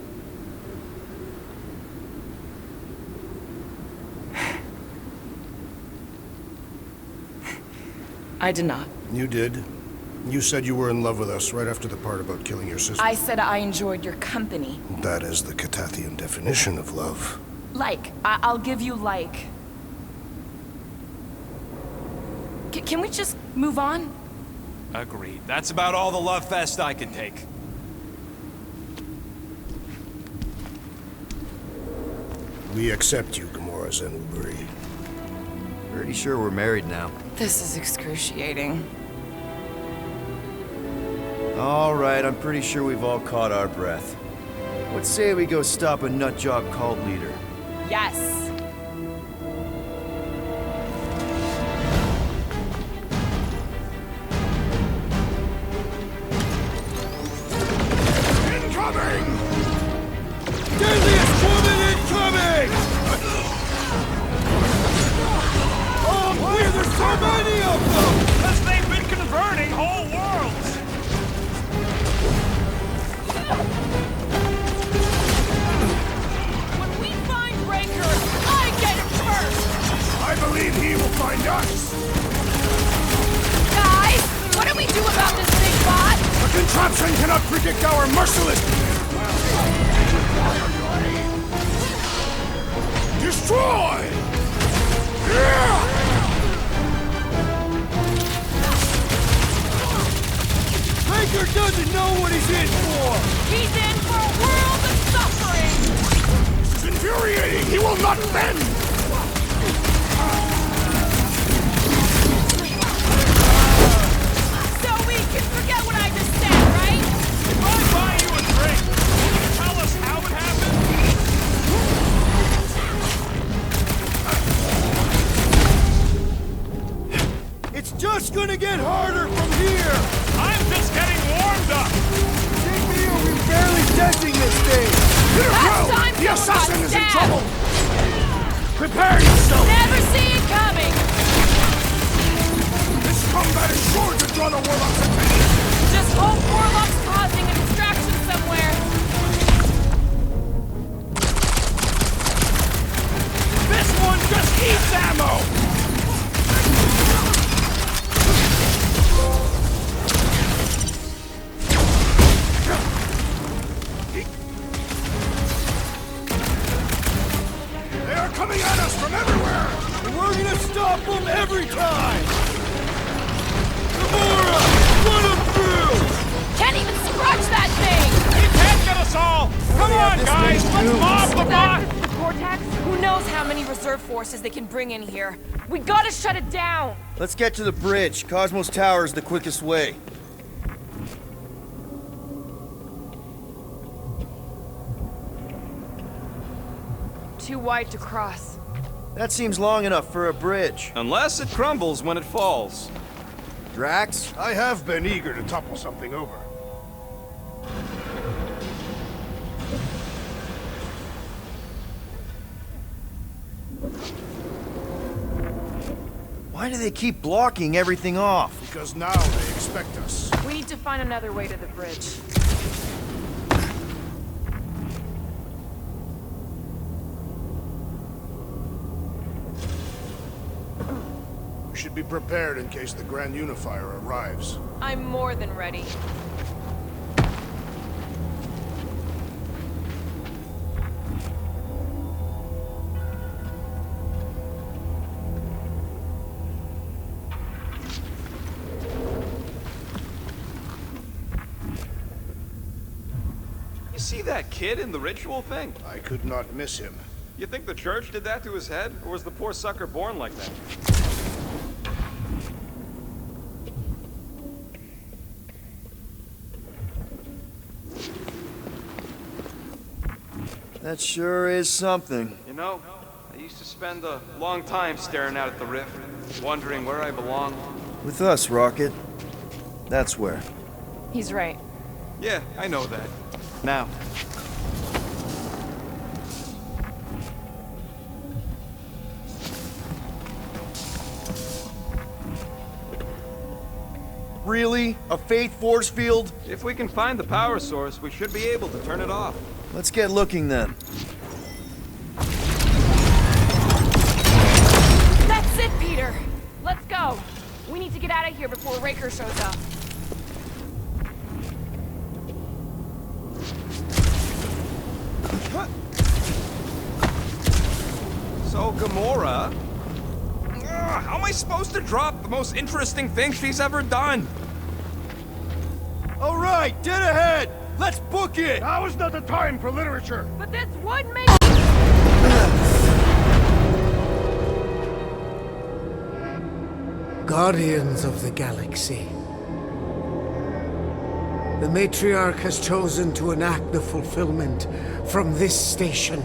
I did not. You did. You said you were in love with us right after the part about killing your sister. I said I enjoyed your company. That is the Catathian definition of love. Like. I'll give you like. Can we just move on? Agreed. That's about all the love fest I can take. We accept you, Gamora Zenuburi. Pretty sure we're married now. This is excruciating. All right, I'm pretty sure we've all caught our breath. What say we go stop a nutjob cult leader? Yes. Incoming! Deadliest woman incoming! Oh, weird, there's so many of them! Because they've been converting whole worlds! Corruption cannot predict our merciless... Destroy! Raker doesn't know what he's in for! He's in for a world of suffering! This is infuriating! He will not bend! So we can forget what I just said, right? If I buy you a drink, can you tell us how it happened? It's just gonna get harder from here! I'm just getting warmed up! Take me over barely touching this thing! Last time The assassin someone is got in stabbed. trouble! Prepare yourself! Never see it coming! This combat is sure to draw the Warlock's attention! Just hope Warlock's causing a distraction somewhere. This one just eats ammo! They are coming at us from everywhere! And we're gonna stop them every time! Gamora! Run him through! Can't even scratch that thing! You can't get us all! Come on, this guys! thing's Let's doomed. mob the bot! That the Cortex? Who knows how many reserve forces they can bring in here? We gotta shut it down! Let's get to the bridge. Cosmos Tower is the quickest way. Too wide to cross. That seems long enough for a bridge. Unless it crumbles when it falls. Drax? I have been eager to topple something over. Why do they keep blocking everything off? Because now they expect us. We need to find another way to the bridge. We should be prepared in case the Grand Unifier arrives. I'm more than ready. You see that kid in the ritual thing? I could not miss him. You think the church did that to his head? Or was the poor sucker born like that? That sure is something. You know, I used to spend a long time staring out at the rift, wondering where I belong. With us, Rocket. That's where. He's right. Yeah, I know that. Now. Really? A faith force field? If we can find the power source, we should be able to turn it off. Let's get looking then. That's it, Peter! Let's go! We need to get out of here before Raker shows up. So, Gamora... how am I supposed to drop the most interesting thing she's ever done? All right, dead ahead! Let's book it! Now is not the time for literature! But this would make... Guardians of the Galaxy. The Matriarch has chosen to enact the fulfillment from this station.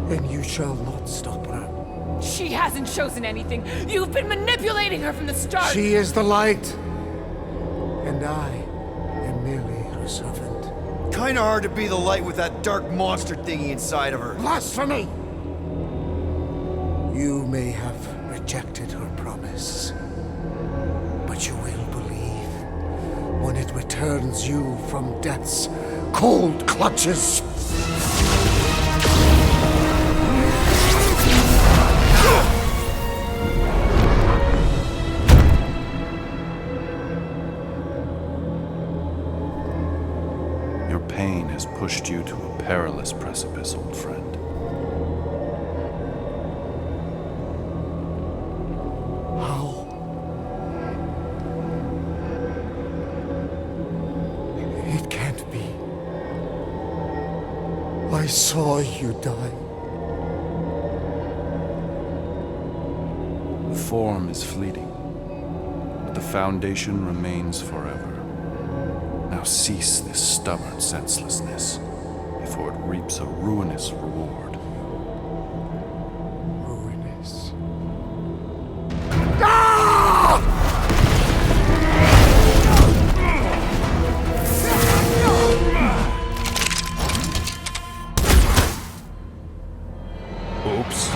And you shall not stop her. She hasn't chosen anything. You've been manipulating her from the start. She is the light. And I am merely her servant. Kinda hard to be the light with that dark monster thingy inside of her. Blasphemy! You may have rejected her promise, but you will believe when it returns you from death's cold clutches. has pushed you to a perilous precipice, old friend. How? It can't be. I saw you die. The form is fleeting, but the foundation remains forever. Now cease this stubborn senselessness, before it reaps a ruinous reward. Ruinous. Oops.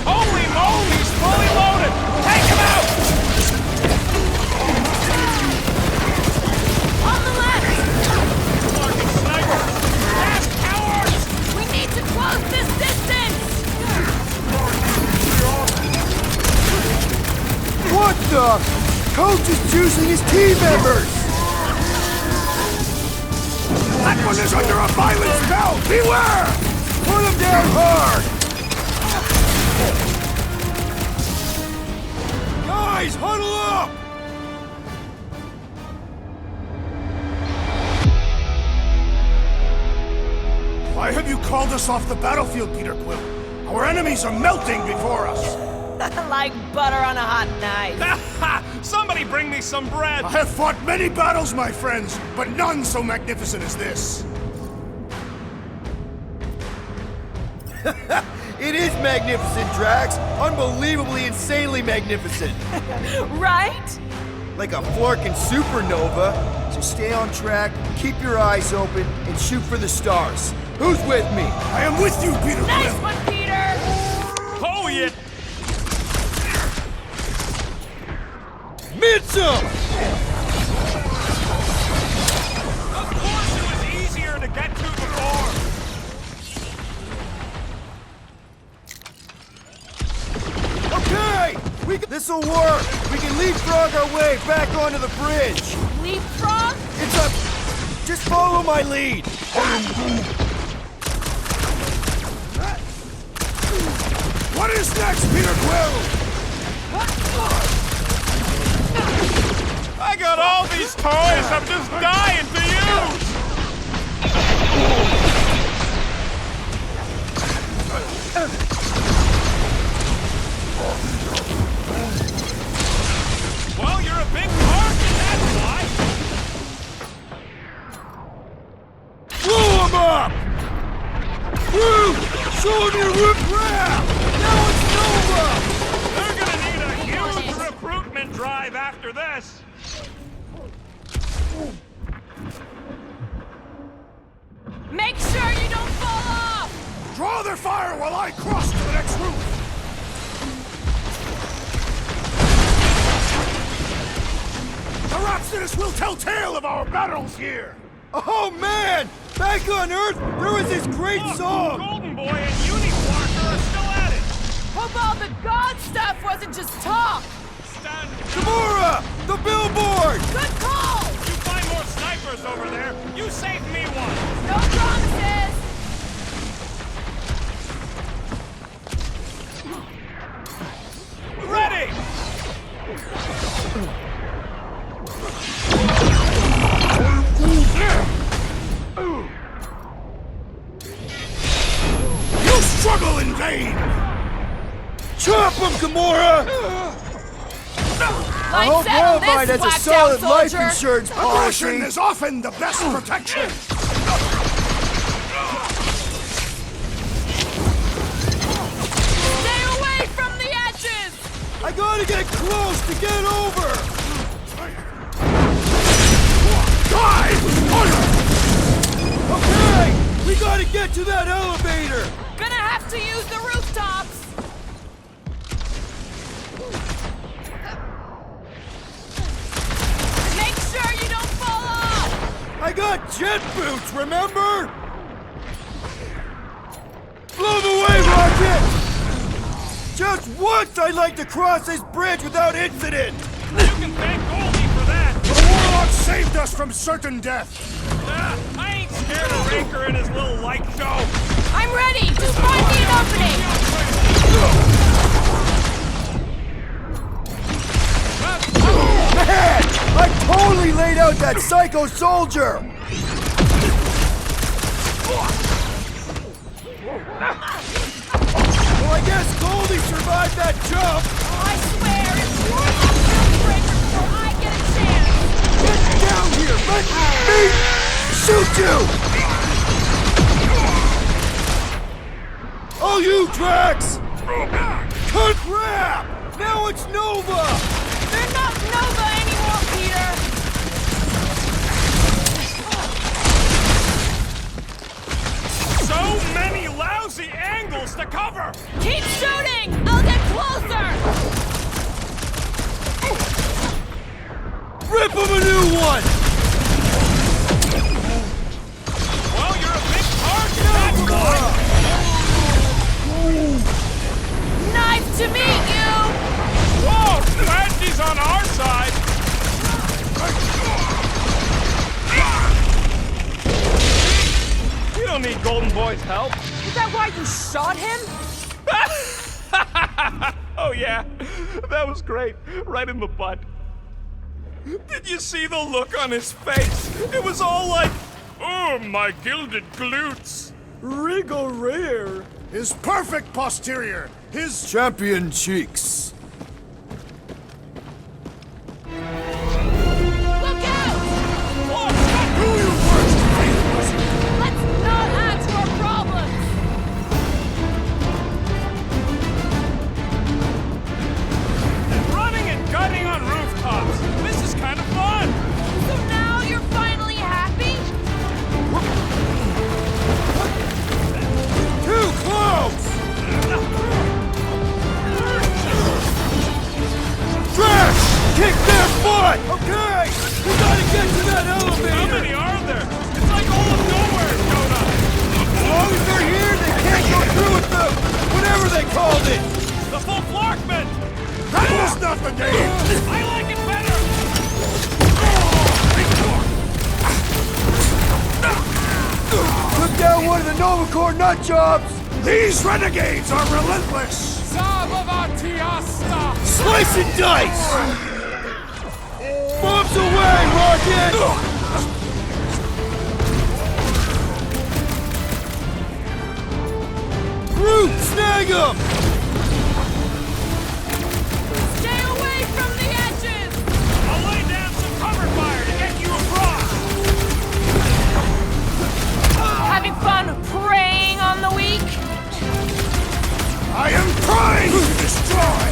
Holy moly, he's fully loaded! Take him out! On the left! Fucking sniper! Ass cowards! We need to close this distance! What the? Coach is choosing his team members! That one is under a violent spell! Beware! Put him down hard! Guys, huddle up! Why have you called us off the battlefield, Peter Quill? Our enemies are melting before us! Like butter on a hot knife. Somebody bring me some bread! I have fought many battles, my friends, but none so magnificent as this. It is magnificent, Drax. Unbelievably, insanely magnificent. Right? Like a flirking supernova. So stay on track, keep your eyes open, and shoot for the stars. Who's with me? I am with you, Peter Nice Quill! one, Peter! Oh, yeah! Midsum! Of course it was easier to get to before! Okay! This'll work! We can leapfrog our way back onto the bridge! Leapfrog? It's a... Just follow my lead! What is next, Peter Quill? I got all these toys I'm just dying to use! Well, you're a big target, that's why! Blow him up! Woo! Show him your whip rap! Now it's Nova! They're gonna need a huge recruitment drive after this! Make sure you don't fall off! Draw their fire while I cross to the next roof! The Rhapsodus will tell tale of our battles here! Oh man! Back on Earth, there was this great Look, song! Golden Boy and Unifier are still at it! Hope all the god stuff wasn't just talk! Stand down! Gamora! The billboard! Good call! You find more snipers over there, you save me one! No promises! Ready! You struggle in vain! Chop him, Gamora! I hope Lights out Worldwide this has a whacked solid out life soldier. insurance policy! Aggression is often the best protection! Stay away from the edges! I gotta get close to get over! Dive! Okay! We gotta get to that elevator! Gonna have to use the rooftops! Make sure you don't jet boots, remember? Blow them away, Rocket! Just once I'd like to cross this bridge without incident! You can thank Goldie for that! The Warlock saved us from certain death! I ain't scared of Raker and his little light show! I'm ready! Just find me an opening! Man! I totally laid out that psycho soldier! Well, I guess Goldie survived that jump! I swear, if you're not killing Raker before I get a chance! Get down here! Let me shoot you! Oh, you Drax! Crap! Now it's Nova! They're not Nova anymore, Peter! So many lousy angles to cover! Keep shooting! I'll get closer! Rip him a new one! Well, you're a big target, that's why! Nice to meet you! Whoa! Glad she's on our side! You don't need Golden Boy's help. Is that why you shot him? Oh yeah, that was great. Right in the butt. Did you see the look on his face? It was all like, oh, my gilded glutes. Rigor. His perfect posterior! His... Champion cheeks. Look out! Look, who you worst faithless. Let's not add to our problems! Running and gunning on rooftops. This is kind of fun. So now you're finally happy? Too close! Trash! Kick their butt! Okay! We gotta get to that elevator! How many are there? It's like all of Knowhere showed up. As long as they're here, they can't go through with the... whatever they called it! The full Flarkman. That was not the game! I like it better. Took down one of the Nova Corps nut jobs! These renegades are relentless! Slice and dice! Bombs away, Rocket! Groot, snag him! Stay away from the edges! I'll lay down some cover fire to get you across. Having fun preying on the weak? I am trying to destroy!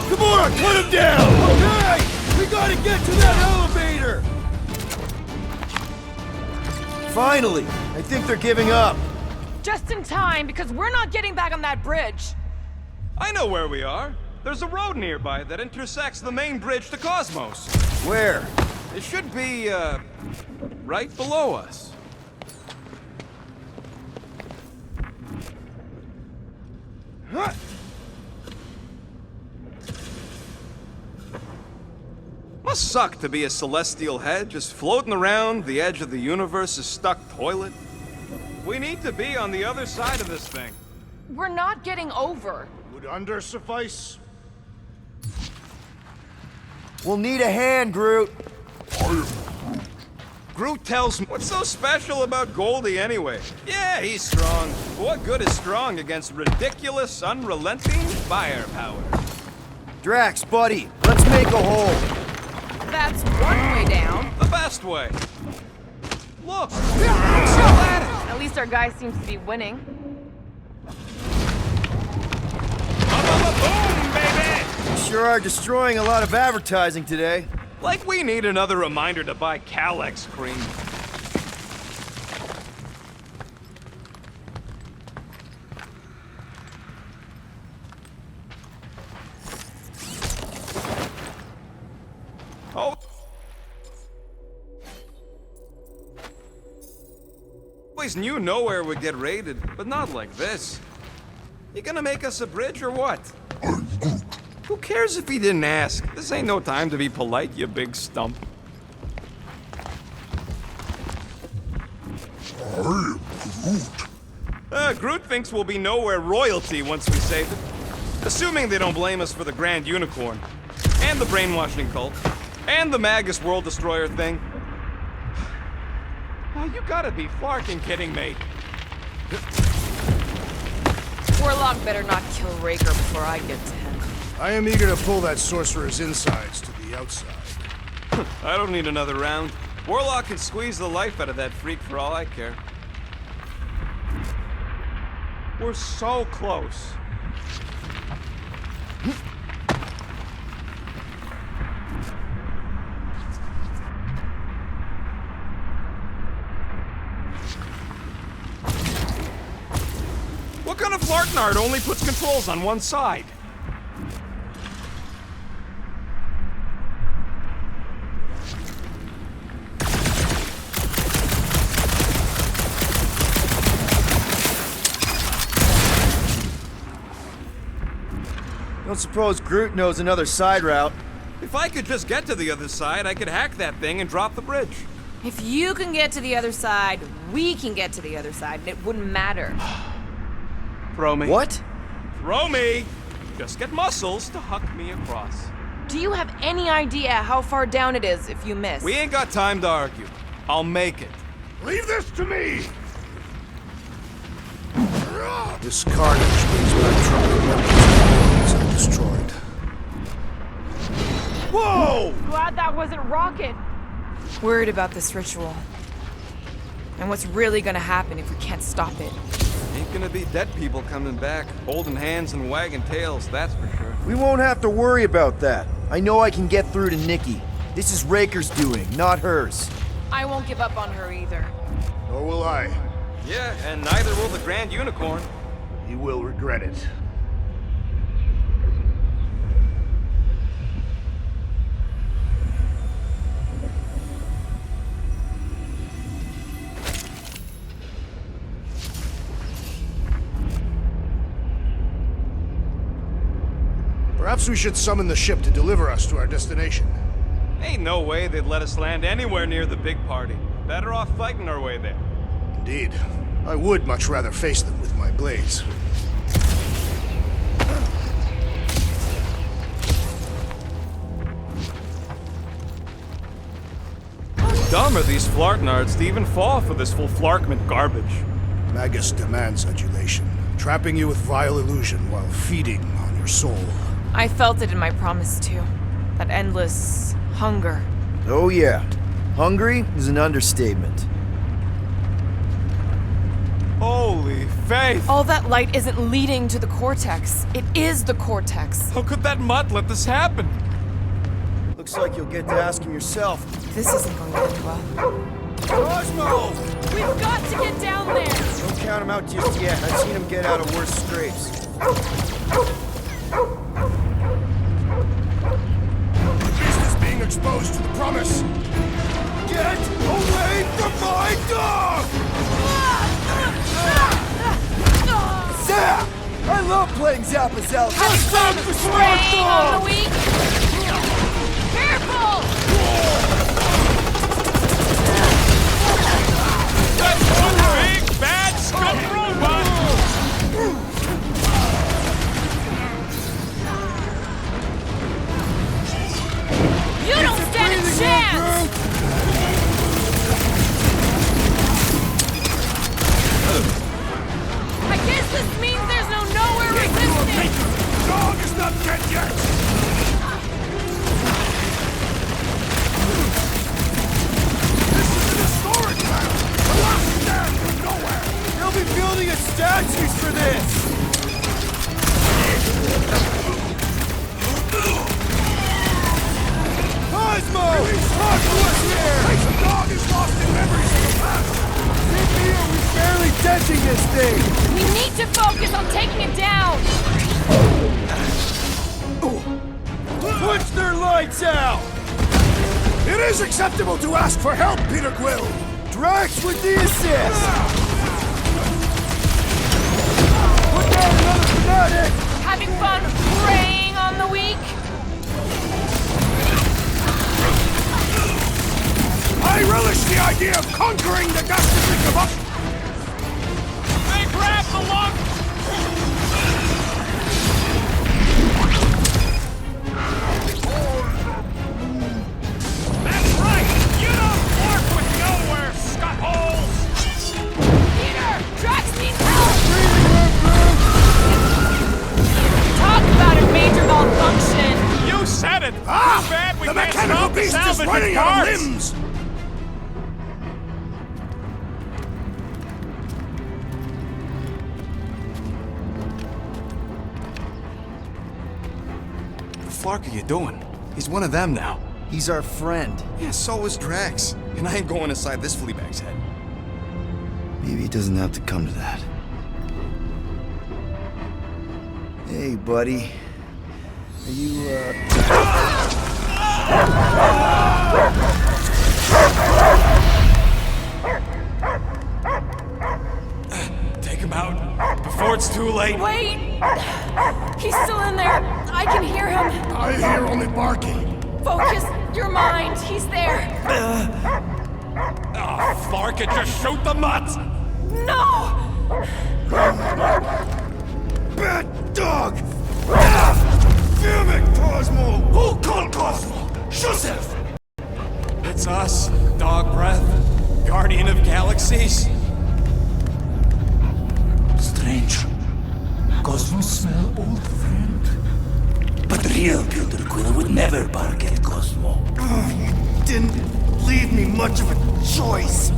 Gamora, cut him down! Okay! We gotta get to that elevator! Finally! I think they're giving up. Just in time, because we're not getting back on that bridge. I know where we are. There's a road nearby that intersects the main bridge to Cosmos. Where? It should be, right below us. Huh? Must suck to be a celestial head, just floating around the edge of the universe's stuck toilet. We need to be on the other side of this thing. We're not getting over. Would under suffice? We'll need a hand, Groot. Groot tells me, what's so special about Goldie anyway? Yeah, he's strong. But what good is strong against ridiculous, unrelenting firepower? Drax, buddy, let's make a hole. That's one way down. The best way. Look! Show at it! At least our guy seems to be winning. Boom, baby! You sure are destroying a lot of advertising today. Like we need another reminder to buy Calex cream. always knew Knowhere would get raided, but not like this. You gonna make us a bridge or what? Who cares if he didn't ask? This ain't no time to be polite, you big stump. I am Groot. Groot thinks we'll be Knowhere royalty once we save it. Assuming they don't blame us for the Grand Unicorn, and the brainwashing cult, and the Magus World Destroyer thing. Oh, you gotta be flarking kidding me. Warlock better not kill Raker before I get to him. I am eager to pull that sorcerer's insides to the outside. I don't need another round. Warlock can squeeze the life out of that freak for all I care. We're so close. What kind of Flartnard only puts controls on one side? Don't suppose Groot knows another side route. If I could just get to the other side, I could hack that thing and drop the bridge. If you can get to the other side, we can get to the other side, and it wouldn't matter. Throw me. What? Throw me! Just get muscles to huck me across. Do you have any idea how far down it is if you miss? We ain't got time to argue. I'll make it. Leave this to me! This carnage brings back troubling memories of the worlds I destroyed. Whoa! Glad that wasn't Rocket. Worried about this ritual. And what's really gonna happen if we can't stop it. Ain't gonna be dead people coming back, holding hands and wagging tails, that's for sure. We won't have to worry about that. I know I can get through to Nikki. This is Raker's doing, not hers. I won't give up on her either. Nor will I. Yeah, and neither will the Grand Unicorn. He will regret it. Perhaps we should summon the ship to deliver us to our destination. Ain't no way they'd let us land anywhere near the big party. Better off fighting our way there. Indeed. I would much rather face them with my blades. How dumb are these Flartnards to even fall for this full Flarkment garbage? Magus demands adulation, trapping you with vile illusion while feeding on your soul. I felt it in my promise too. That endless hunger. Oh yeah. Hungry is an understatement. Holy faith! All that light isn't leading to the Cortex. It is the Cortex. How could that mutt let this happen? Looks like you'll get to ask him yourself. This isn't going to end well. Cosmo! We've got to get down there! Don't count him out just yet. I've seen him get out of worse scrapes. The beast is being exposed to the promise. Get away from my dog! Zap! I love playing Zappazel. Just time for Preying on the weak! Careful! That's one big bad scum robot! You don't stand a chance! I guess this means there's no Knowhere resistance! The dog is not dead yet! This is an historic battle! The last stand of Knowhere! They'll be building a statues for this! Cosmo! Talk to us here! The dog is lost in memories of the past! We're barely touching this thing! We need to focus on taking it down! Punch their lights out! It is acceptable to ask for help, Peter Quill! Drax with the assist! idea of conquering the dastardly combustion? They grabbed the lung! That's right! You don't work with Knowhere, scut-holes! Peter! Drax needs help! Talk about a major malfunction! You said it! Too bad we The can't mechanical stop the beast is salvage running out of parts! limbs! What the fuck are you doing? He's one of them now. He's our friend. Yeah, so is Drax. And I ain't going inside this fleabag's head. Maybe it doesn't have to come to that. Hey, buddy. Are you, Take him out before it's too late. Wait! He's still in there. I can hear him. I hear only barking. Focus your mind. He's there. Oh, Flark it, just shoot the nuts! No! Bad dog! Damn it, Cosmo! Who called Cosmo? Joseph! It's us, Dog Breath, Guardian of Galaxies. Strange. Cosmo smell old friend. But real Peter Quill would never bark at Cosmo. you didn't leave me much of a choice.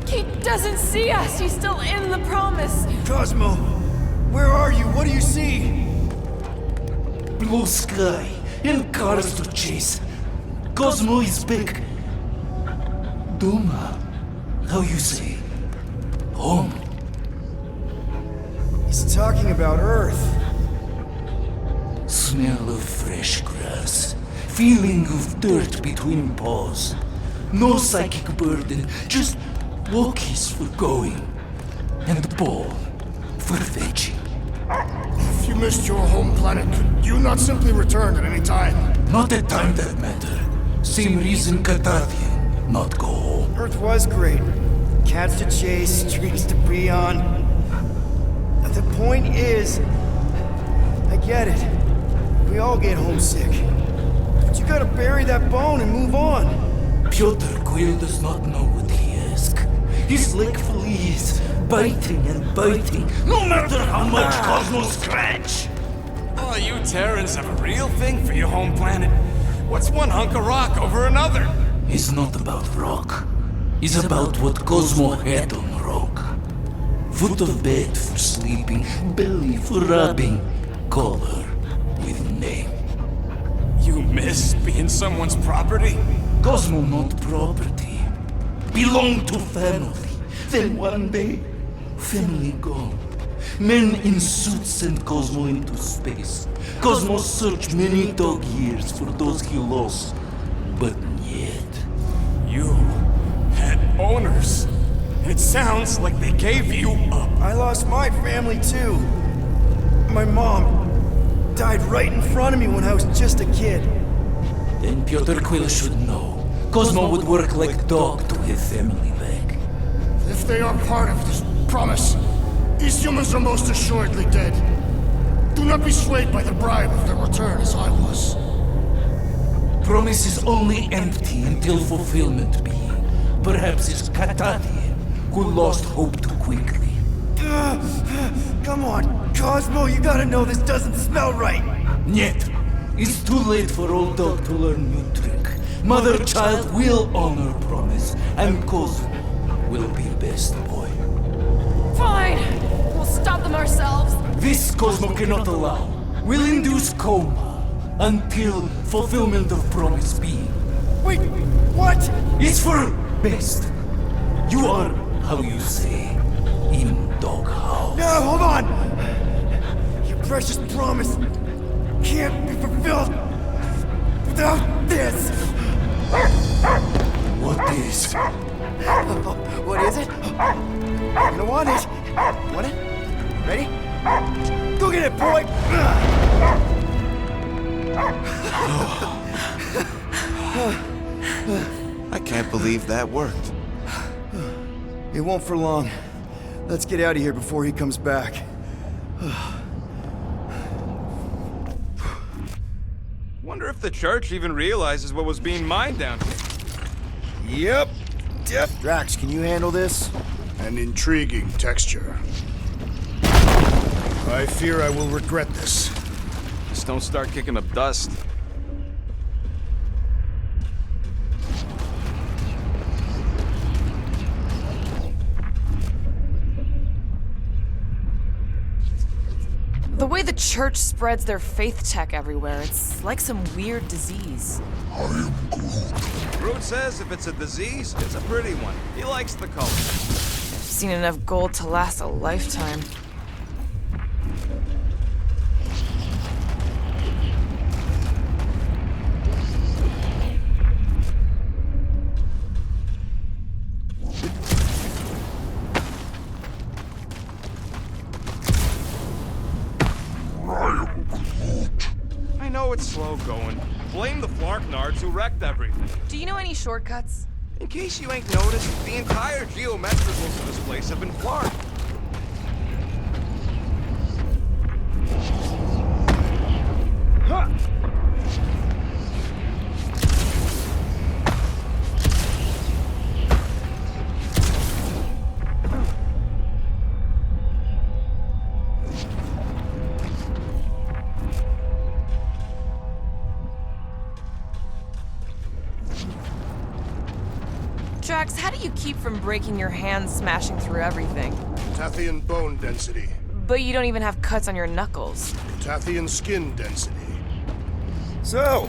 He doesn't see us. He's still in the promise. Cosmo, where are you? What do you see? Blue sky and cars to chase. Cosmo is big. Duma. How you say? Home. He's talking about Earth. Smell of fresh grass. Feeling of dirt between paws. No psychic burden, just walkies for going. And the ball for fetching. If you missed your home planet, could you not simply return at any time? Not at time that matter. Same reason Catarthian not go home. Earth was great. Cats to chase, streets to be on. The point is, I get it. We all get homesick. But you gotta bury that bone and move on. Piotr Quill does not know what he asks. He's like fleas, biting and biting, no matter how much Cosmo scratch. Oh, you Terrans have a real thing for your home planet. What's one hunk of rock over another? It's not about rock. It's about what Cosmo had on rock. Foot of bed for sleeping, belly for rubbing, color with name. You miss being someone's property? Cosmo not property. Belong to family. Then one day, family gone. Men in suits send Cosmo into space. Cosmo searched many dog years for those he lost. But yet... You had owners. It sounds like they gave you up. I lost my family too. My mom died right in front of me when I was just a kid. Then Piotr Quill should know. Cosmo would work like dog to have family back. If they are part of this promise, these humans are most assuredly dead. Do not be swayed by the bribe of their return as I was. Promise is only empty until fulfillment be. Perhaps it's Catarthian who lost hope too quickly. Come on, Cosmo, you gotta know this doesn't smell right. Yet, it's too late for old dog to learn new trick. Mother-child will honor promise, and Cosmo will be best boy. Fine. We'll stop them ourselves. This Cosmo cannot allow. Will induce coma until fulfillment of promise be. Wait, what? It's for best. You are, how you say, in doghouse. No, hold on! Your precious promise can't be fulfilled without this! What is? What is it? You're gonna want it. Want it? Ready? Go get it, boy! I can't believe that worked. It won't for long. Let's get out of here before he comes back. Wonder if the church even realizes what was being mined down here. Yep. Drax, can you handle this? An intriguing texture. I fear I will regret this. Just don't start kicking up dust. The way the church spreads their faith tech everywhere, it's like some weird disease. Groot says if it's a disease, it's a pretty one. He likes the color. I've seen enough gold to last a lifetime. I know it's slow going. Blame the Flarknards who wrecked everything. Do you know any shortcuts? In case you ain't noticed, the entire geometricals of this place have been flarked. Huh. Drax, how do you keep from breaking your hands smashing through everything? Tathian bone density. But you don't even have cuts on your knuckles. Tathian skin density. So,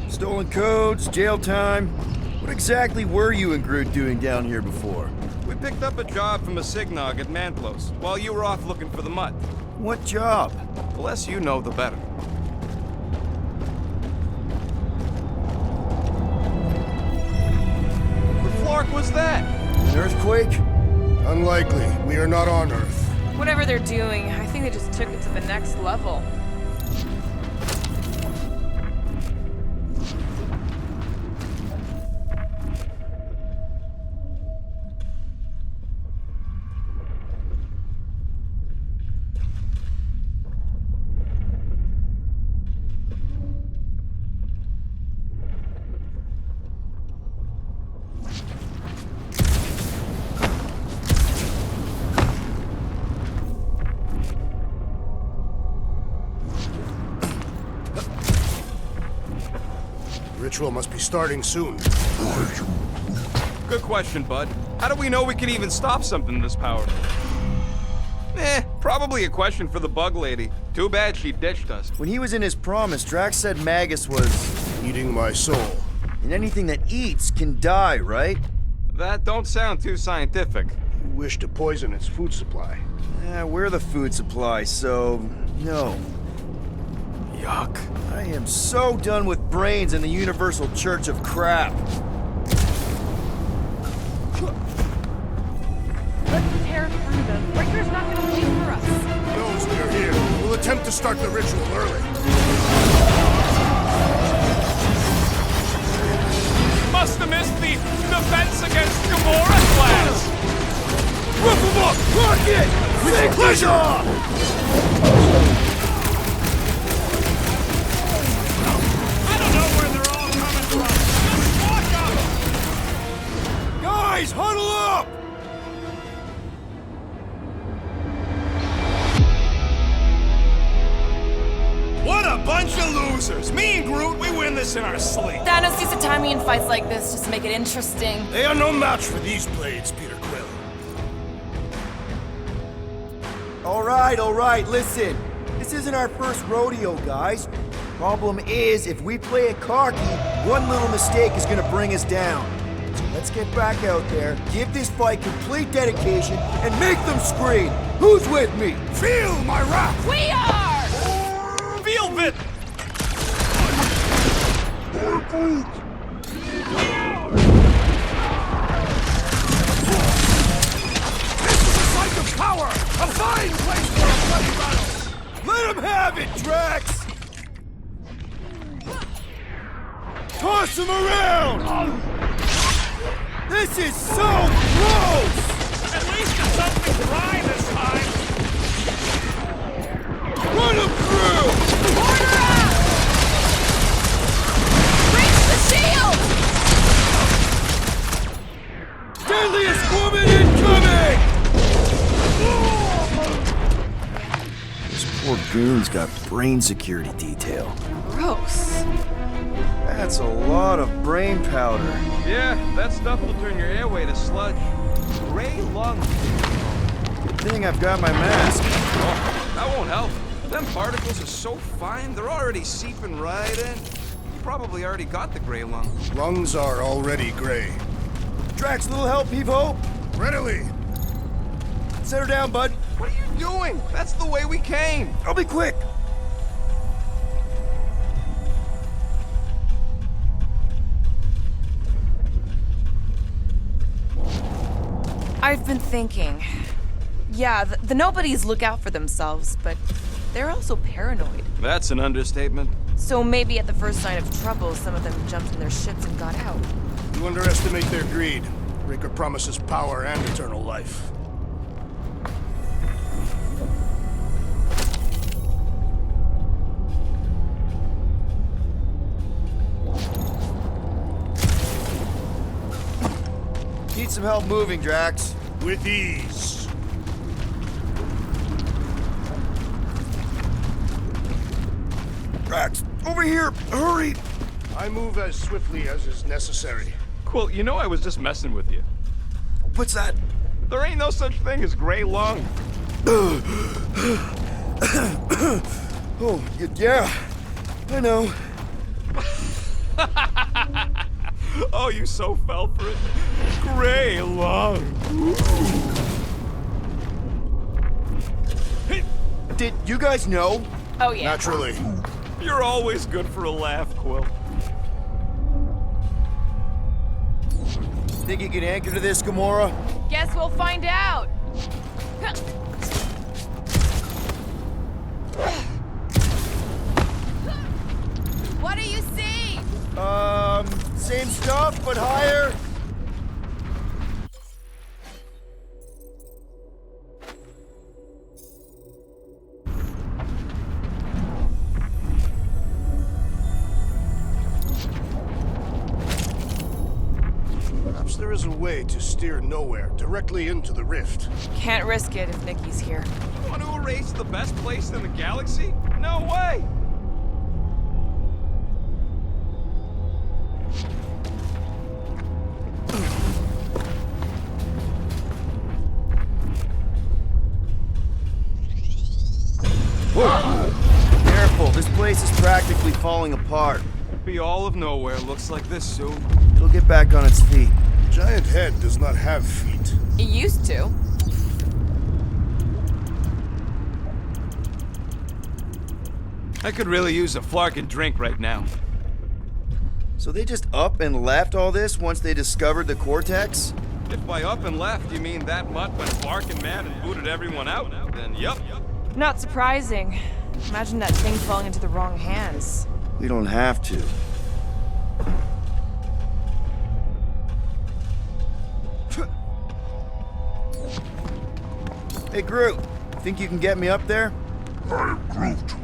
stolen codes, jail time. What exactly were you and Groot doing down here before? We picked up a job from a Signog at Mantlos while you were off looking for the mud. What job? The less you know, the better. What was that? An earthquake? Unlikely. We are not on Earth. Whatever they're doing, I think they just took it to the next level. Ritual must be starting soon. Good question, bud. How do we know we can even stop something this powerful? Probably a question for the bug lady. Too bad she ditched us. When he was in his promise, Drax said Magus was... eating my soul. And anything that eats can die, right? That don't sound too scientific. You wish to poison its food supply. We're the food supply, so... no. Yuck. I am so done with brains and the Universal Church of Crap. Let's tear through them. Raker's not gonna wait for us. Knows we are here. We'll attempt to start the ritual early. Must have missed the defense against Gamora class. Rip them up! Rocket! With pleasure! Guys, huddle up! What a bunch of losers! Me and Groot, we win this in our sleep. Thanos used to time me in fights like this just to make it interesting. They are no match for these blades, Peter Quill. All right, listen. This isn't our first rodeo, guys. Problem is, if we play it cocky, one little mistake is gonna bring us down. So let's get back out there, give this fight complete dedication, and make them scream. Who's with me? Feel my wrath! We are! Feel it! This is a site of power! A fine place for a bloody battle! Let him have it, Drax! Toss him around! This is so gross! At least it's something dry this time. Run him through! Order out! Reach the shield! Deadliest woman incoming! This poor goon's got brain security detail. Gross. That's a lot of brain powder. Yeah, that stuff will turn your airway to sludge. Gray lung. Good thing I've got my mask. Oh, that won't help. Them particles are so fine, they're already seeping right in. You probably already got the gray lung. Lungs are already gray. Drax, little help, Heave-Ho? Readily! Set her down, bud. What are you doing? That's the way we came. I'll be quick. I've been thinking. Yeah, the nobodies look out for themselves, but they're also paranoid. That's an understatement. So maybe at the first sign of trouble, some of them jumped in their ships and got out. You underestimate their greed. Raker promises power and eternal life. Need some help moving, Drax. With ease. Drax, over here! Hurry! I move as swiftly as is necessary. Quill, you know I was just messing with you. What's that? There ain't no such thing as gray lung. Oh, yeah. I know. Oh, you so fell for it. Gray lung. Did you guys know? Oh, yeah. Naturally. You're always good for a laugh, Quill. Think you can anchor to this, Gamora? Guess we'll find out. What do you see? Same stuff, but higher. Perhaps there is a way to steer Knowhere directly into the rift. Can't risk it if Nikki's here. You want to erase the best place in the galaxy? No way! Whoa! Careful, this place is practically falling apart. Be all of Knowhere looks like this soon. It'll get back on its feet. Giant head does not have feet. It used to. I could really use a flarkin' drink right now. So they just up and left all this once they discovered the Cortex? If by up and left you mean that mutt went flarkin' mad and booted everyone out, then yup. Not surprising. Imagine that thing falling into the wrong hands. We don't have to. Hey, Groot. Think you can get me up there? I am Groot.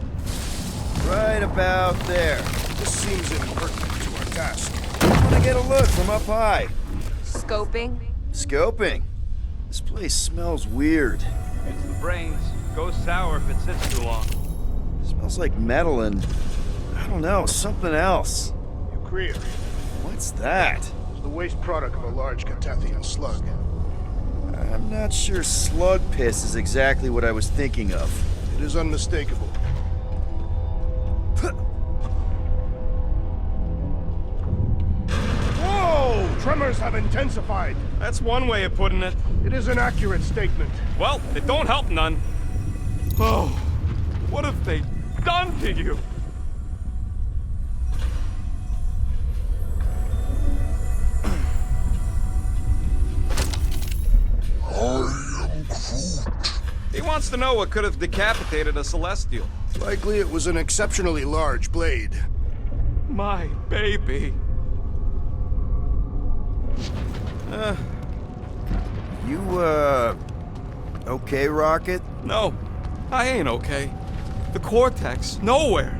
Right about there. This seems impertinent to our task. I want to get a look from up high. Scoping? Scoping. This place smells weird. It's the brains. Goes sour if it sits too long. Smells like metal and, I don't know, something else. Ucreo. What's that? It's the waste product of a large Catathian slug. I'm not sure slug piss is exactly what I was thinking of. It is unmistakable. Whoa! Tremors have intensified. That's one way of putting it. It is an accurate statement. Well, it don't help none. Oh, what have they done to you? He wants to know what could have decapitated a Celestial. Likely it was an exceptionally large blade. My baby. Okay, Rocket? No, I ain't okay. The Cortex, nowhere.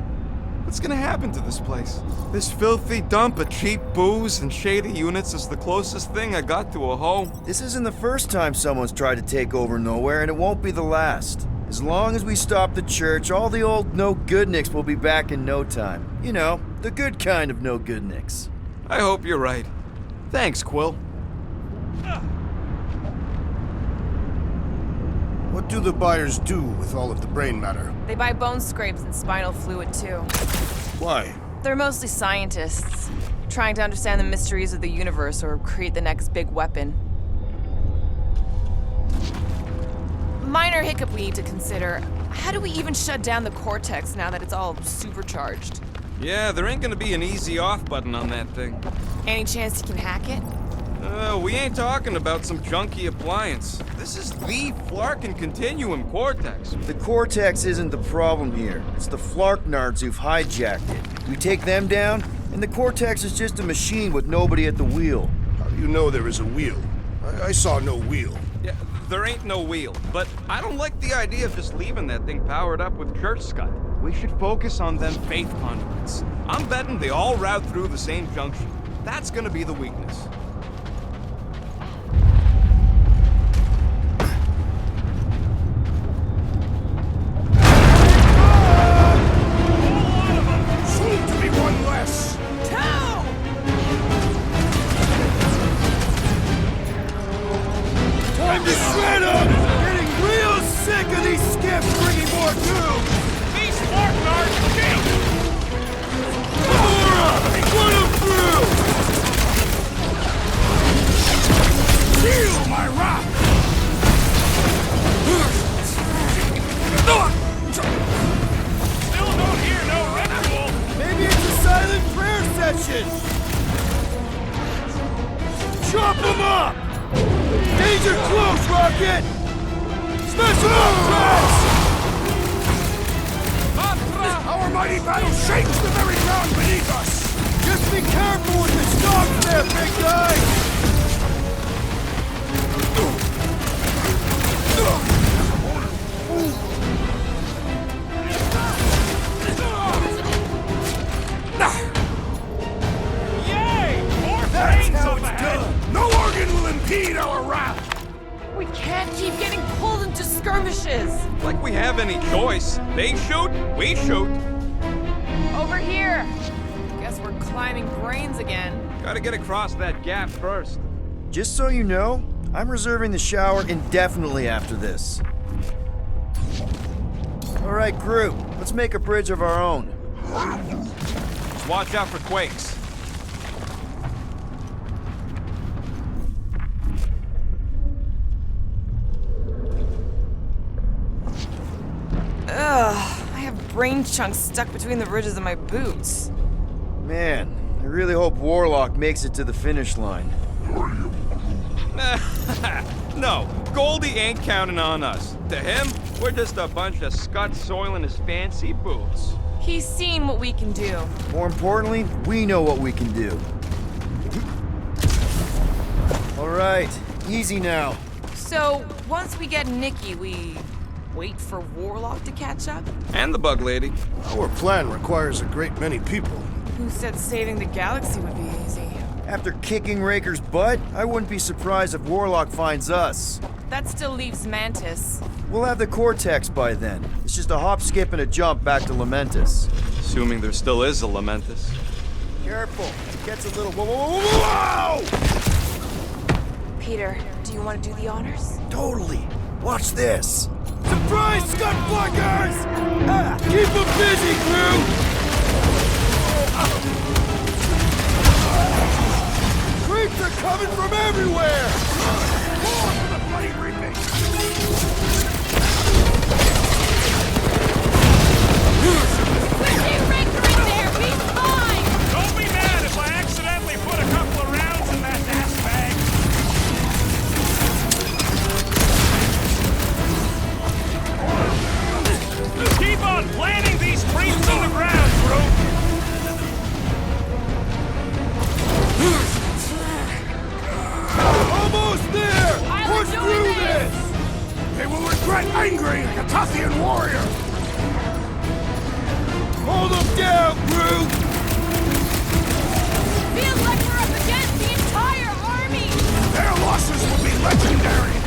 What's gonna happen to this place? This filthy dump of cheap booze and shady units is the closest thing I got to a home. This isn't the first time someone's tried to take over Knowhere, and it won't be the last. As long as we stop the church, all the old no-good-nicks will be back in no time. You know, the good kind of no-good-nicks. I hope you're right. Thanks, Quill. What do the buyers do with all of the brain matter? They buy bone scrapes and spinal fluid, too. Why? They're mostly scientists, trying to understand the mysteries of the universe or create the next big weapon. Minor hiccup we need to consider. How do we even shut down the Cortex now that it's all supercharged? Yeah, there ain't gonna be an easy off button on that thing. Any chance you can hack it? We ain't talking about some junky appliance. This is the Flarkin Continuum Cortex. The Cortex isn't the problem here. It's the Flarknards who've hijacked it. We take them down, and the Cortex is just a machine with nobody at the wheel. How do you know there is a wheel? I saw no wheel. Yeah, there ain't no wheel, but I don't like the idea of just leaving that thing powered up with church scud. We should focus on them faith conduits. I'm betting they all route through the same junction. That's gonna be the weakness. Time to shred 'em! Getting real sick of these skips bringing more doom! These Spartanards kill! Gamora! Put 'em through! Feel my wrath! Still don't hear no ritual! Maybe it's a silent prayer session! Chop 'em up! Danger close, Rocket! Smash 'em up, Drax! Our mighty battle shakes the very ground beneath us! Just be careful with the stalks there, big guy! Yay! More brains How up it's ahead! done! No organ will impede our wrath! We can't keep getting pulled into skirmishes! Like we have any choice. They shoot, we shoot. Over here! Guess we're climbing brains again. Gotta get across that gap first. Just so you know, I'm reserving the shower indefinitely after this. Alright, crew, let's make a bridge of our own. Just watch out for quakes. Ugh, I have brain chunks stuck between the ridges of my boots. Man, I really hope Warlock makes it to the finish line. No, Goldie ain't counting on us. To him, we're just a bunch of scut soiling his fancy boots. He's seen what we can do. More importantly, we know what we can do. Alright, easy now. So, once we get Nikki, we wait for Warlock to catch up? And the bug lady. Our plan requires a great many people. Who said saving the galaxy would be easy? After kicking Raker's butt, I wouldn't be surprised if Warlock finds us. That still leaves Mantis. We'll have the Cortex by then. It's just a hop, skip, and a jump back to Lamentus. Assuming there still is a Lamentus. Careful, it gets a little... Whoa! Peter, do you want to do the honors? Totally. Watch this. Surprise, Scud Flankers! Keep them busy, crew! Creeps are coming from everywhere! More for the bloody reaping! Hey, Raker in there! He's fine! Don't be mad if I accidentally put a couple of rounds in that ass bag. Keep on planting these creeps in the ground, bro. Skrat angry, Acanti warrior! Hold them down, brute! Feels like we're up against the entire army! Their losses will be legendary!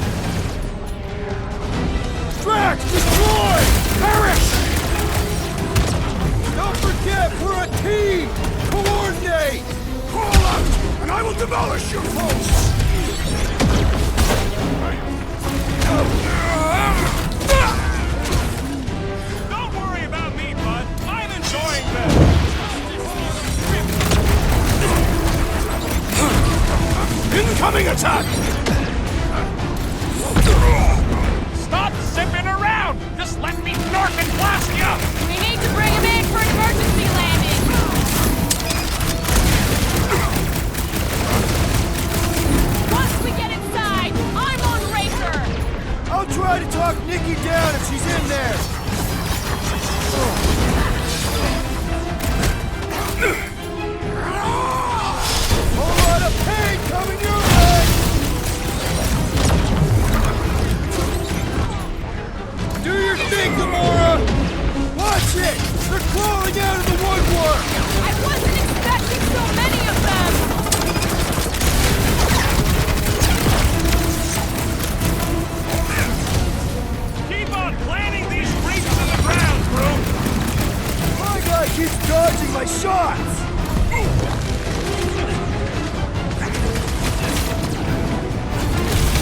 Drax, destroy! Perish! Don't forget, we're a team! Coordinate! Crawl out, and I will demolish your foes! Don't worry about me, bud. I'm enjoying this. Incoming attack! Stop zipping around! Just let me north and blast you! We need to bring him in for an emergency landing! Once we get inside, I'm on Raker! I'll try to talk Nikki down if she's in there. Whole lot of pain coming your way! Do your thing, Gamora! Watch it! They're crawling out of the woodwork! I wasn't expecting so many of them! Keep on planting these creeps in the ground, bro! My guy keeps dodging my shots!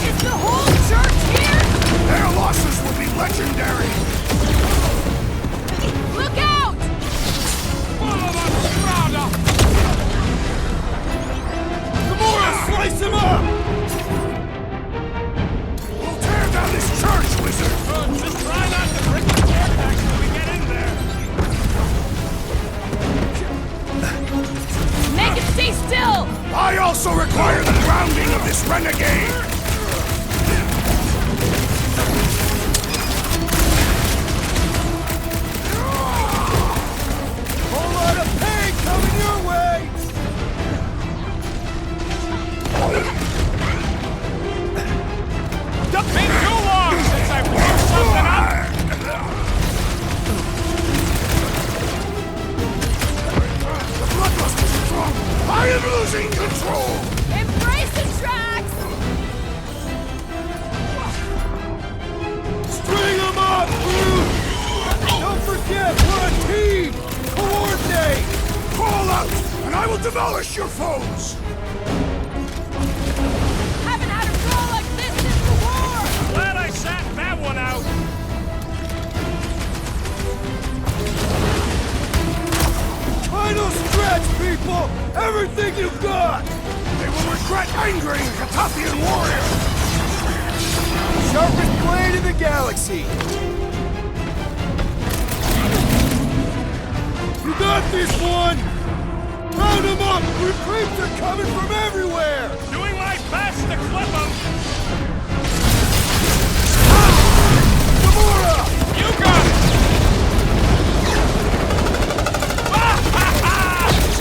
Is the whole church here? Their losses will be legendary! Look out! Gamora, slice him up! We'll tear down this church, wizard! Just try not to break the vortex when we get in there! Make it stay still! I also require the grounding of this renegade! Whole lot of pain coming your way! It's been too long since I blew something up! The bloodlust is strong! I am losing control! Embrace the tracks! String them up, brute! Don't forget, we're a team! Coordinate! Crawl out, and I will demolish your foes! Haven't had a brawl like this since the war! Glad I sat that one out! Final stretch, people! Everything you've got! They will regret angering a Katafian warrior! Sharpest blade in the galaxy! You got this one! Round them up! Recruits are coming from everywhere! Doing my best to clip them! Gamora! You got it!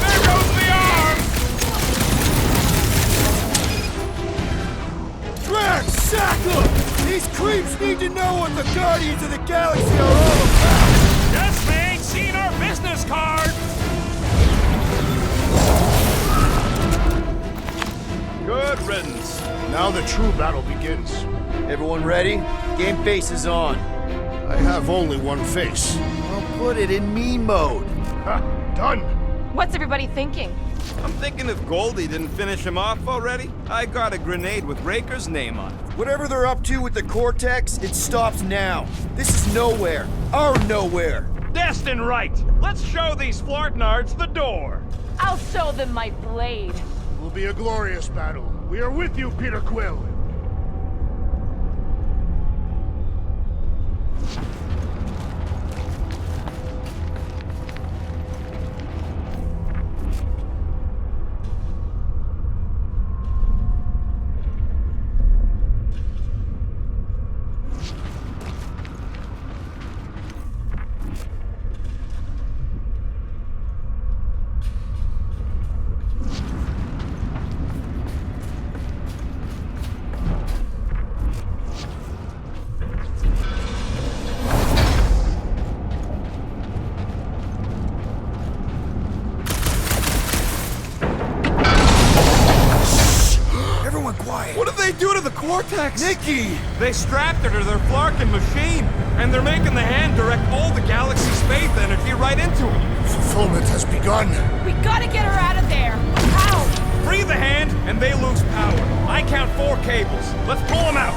There goes the arm! Drax, sack them! These creeps need to know what the Guardians of the Galaxy are all about! Yes, they ain't seen our business card! Good riddance. Now the true battle begins. Everyone ready? Game face is on. I have only one face. Well, put it in mean mode. Ha! Done! What's everybody thinking? I'm thinking if Goldie didn't finish him off already, I got a grenade with Raker's name on it. Whatever they're up to with the Cortex, it stops now. This is nowhere. Our nowhere. Destined right! Let's show these Flartnards the door! I'll show them my blade. It will be a glorious battle. We are with you, Peter Quill. vortex! Nikki! They strapped her to their Flarkin machine, and they're making the hand direct all the galaxy's faith energy right into it. Fulfillment has begun. We gotta get her out of there. How? Free the hand, and they lose power. I count 4 cables. Let's pull them out.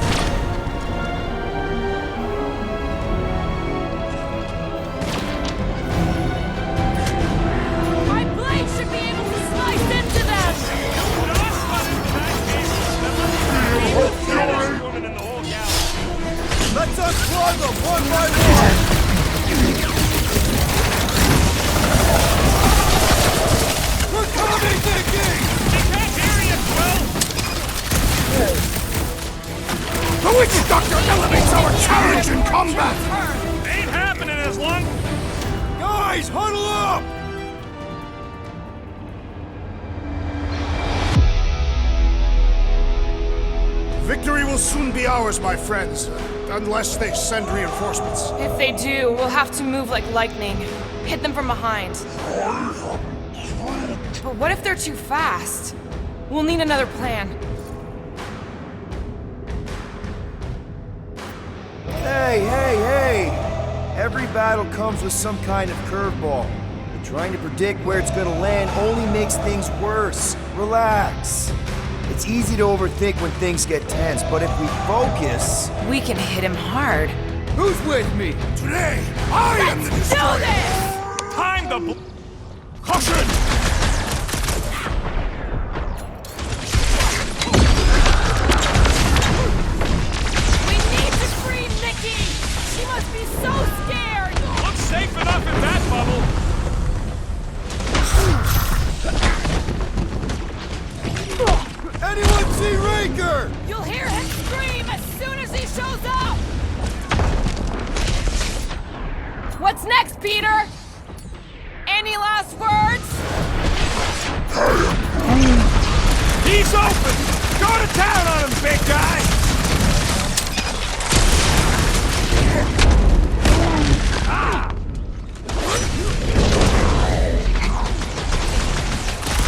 My blade should be able to slice into them. Let's unclog them one by one! We're coming, Nikki! He can't hear you, Quill! The witch doctor elevates our challenge in combat! Ain't happening as long... Guys, huddle up! Victory will soon be ours, my friends, unless they send reinforcements. If they do, we'll have to move like lightning. Hit them from behind. But what if they're too fast? We'll need another plan. Hey! Every battle comes with some kind of curveball. But trying to predict where it's gonna land only makes things worse. Relax. It's easy to overthink when things get tense, but if we focus... We can hit him hard. Who's with me? Today, I am the destroyer! Do this! Time to... Caution! We need to free Nikki! She must be so scared! Looks safe enough in that bubble. Anyone see Raker? You'll hear him scream as soon as he shows up! What's next, Peter? Any last words? He's open! Go to town on him, big guy!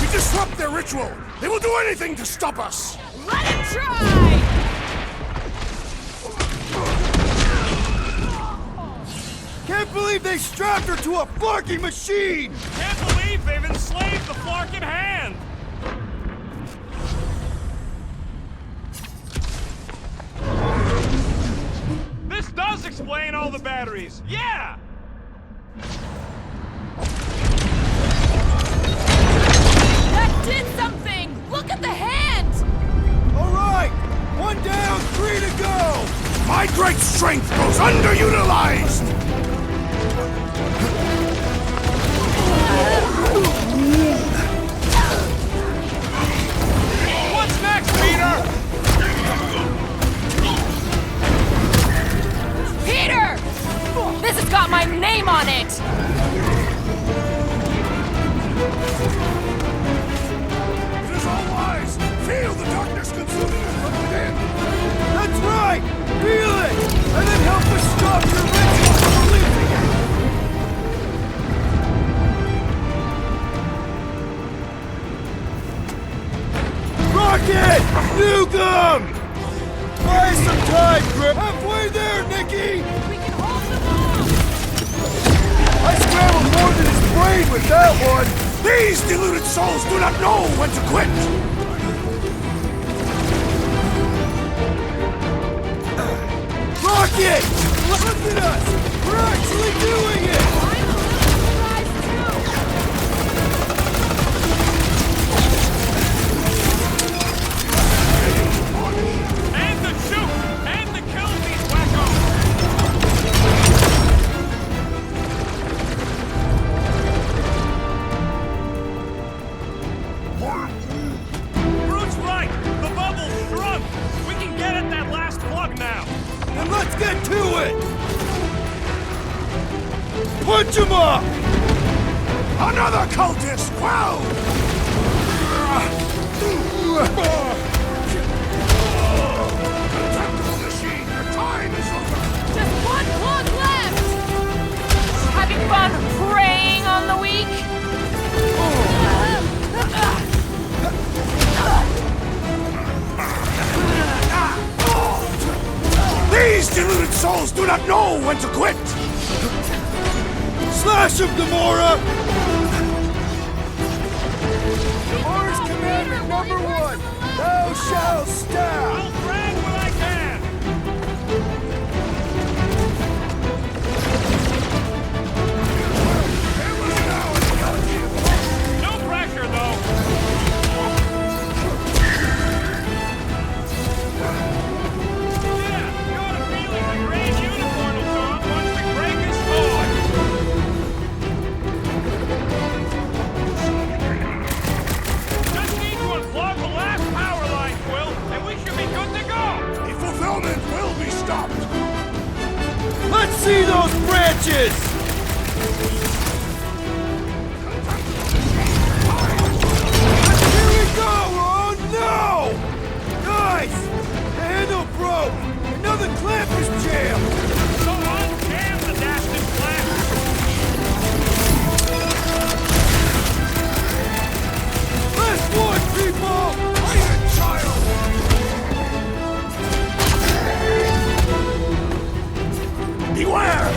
We disrupt their ritual! They will do anything to stop us! Let him try! Can't believe they strapped her to a flarking machine! Can't believe they've enslaved the Flarkin hand! This does explain all the batteries! Yeah! That did something! Look at the hand! All right! 1 down, 3 to go! My great strength goes underutilized! What's next, Peter? Peter! This has got my name on it! It is all lies! Feel the darkness consuming us from within! That's right! Feel it! And then help us stop your ritual from releasing it! Rocket! Nuke 'em! Buy some time, Grip! Halfway there, Nikki! We can hold them off! I scrambled more than his brain with that one! These deluded souls do not know when to quit! Rocket! Look at us! We're actually doing it! I'm a little surprised, too! And to shoot! And to kill these wackos! Brute's right! The bubble's shrunk! We can get at that last plug now! Then let's get to it! Punch him up! Another cultist quelled! Contemptible machine, your time is over! Just 1 plug left! Having fun preying on the weak? deluded souls do not know when to quit! Slash him, Gamora! Gamora's commander number one! Thou shalt stab! I'll drag what I can! No pressure, though! Yeah, got a feeling the green unicorn will show up once we break his toy! Just need to unplug the last power line, Quill, and we should be good to go! The fulfillment will be stopped! Let's see those branches! Here we go! Oh no! Guys! The handle broke! Another clamp is jammed! So unjam the dastard clamp! Last one, people! Bring it, child! Beware!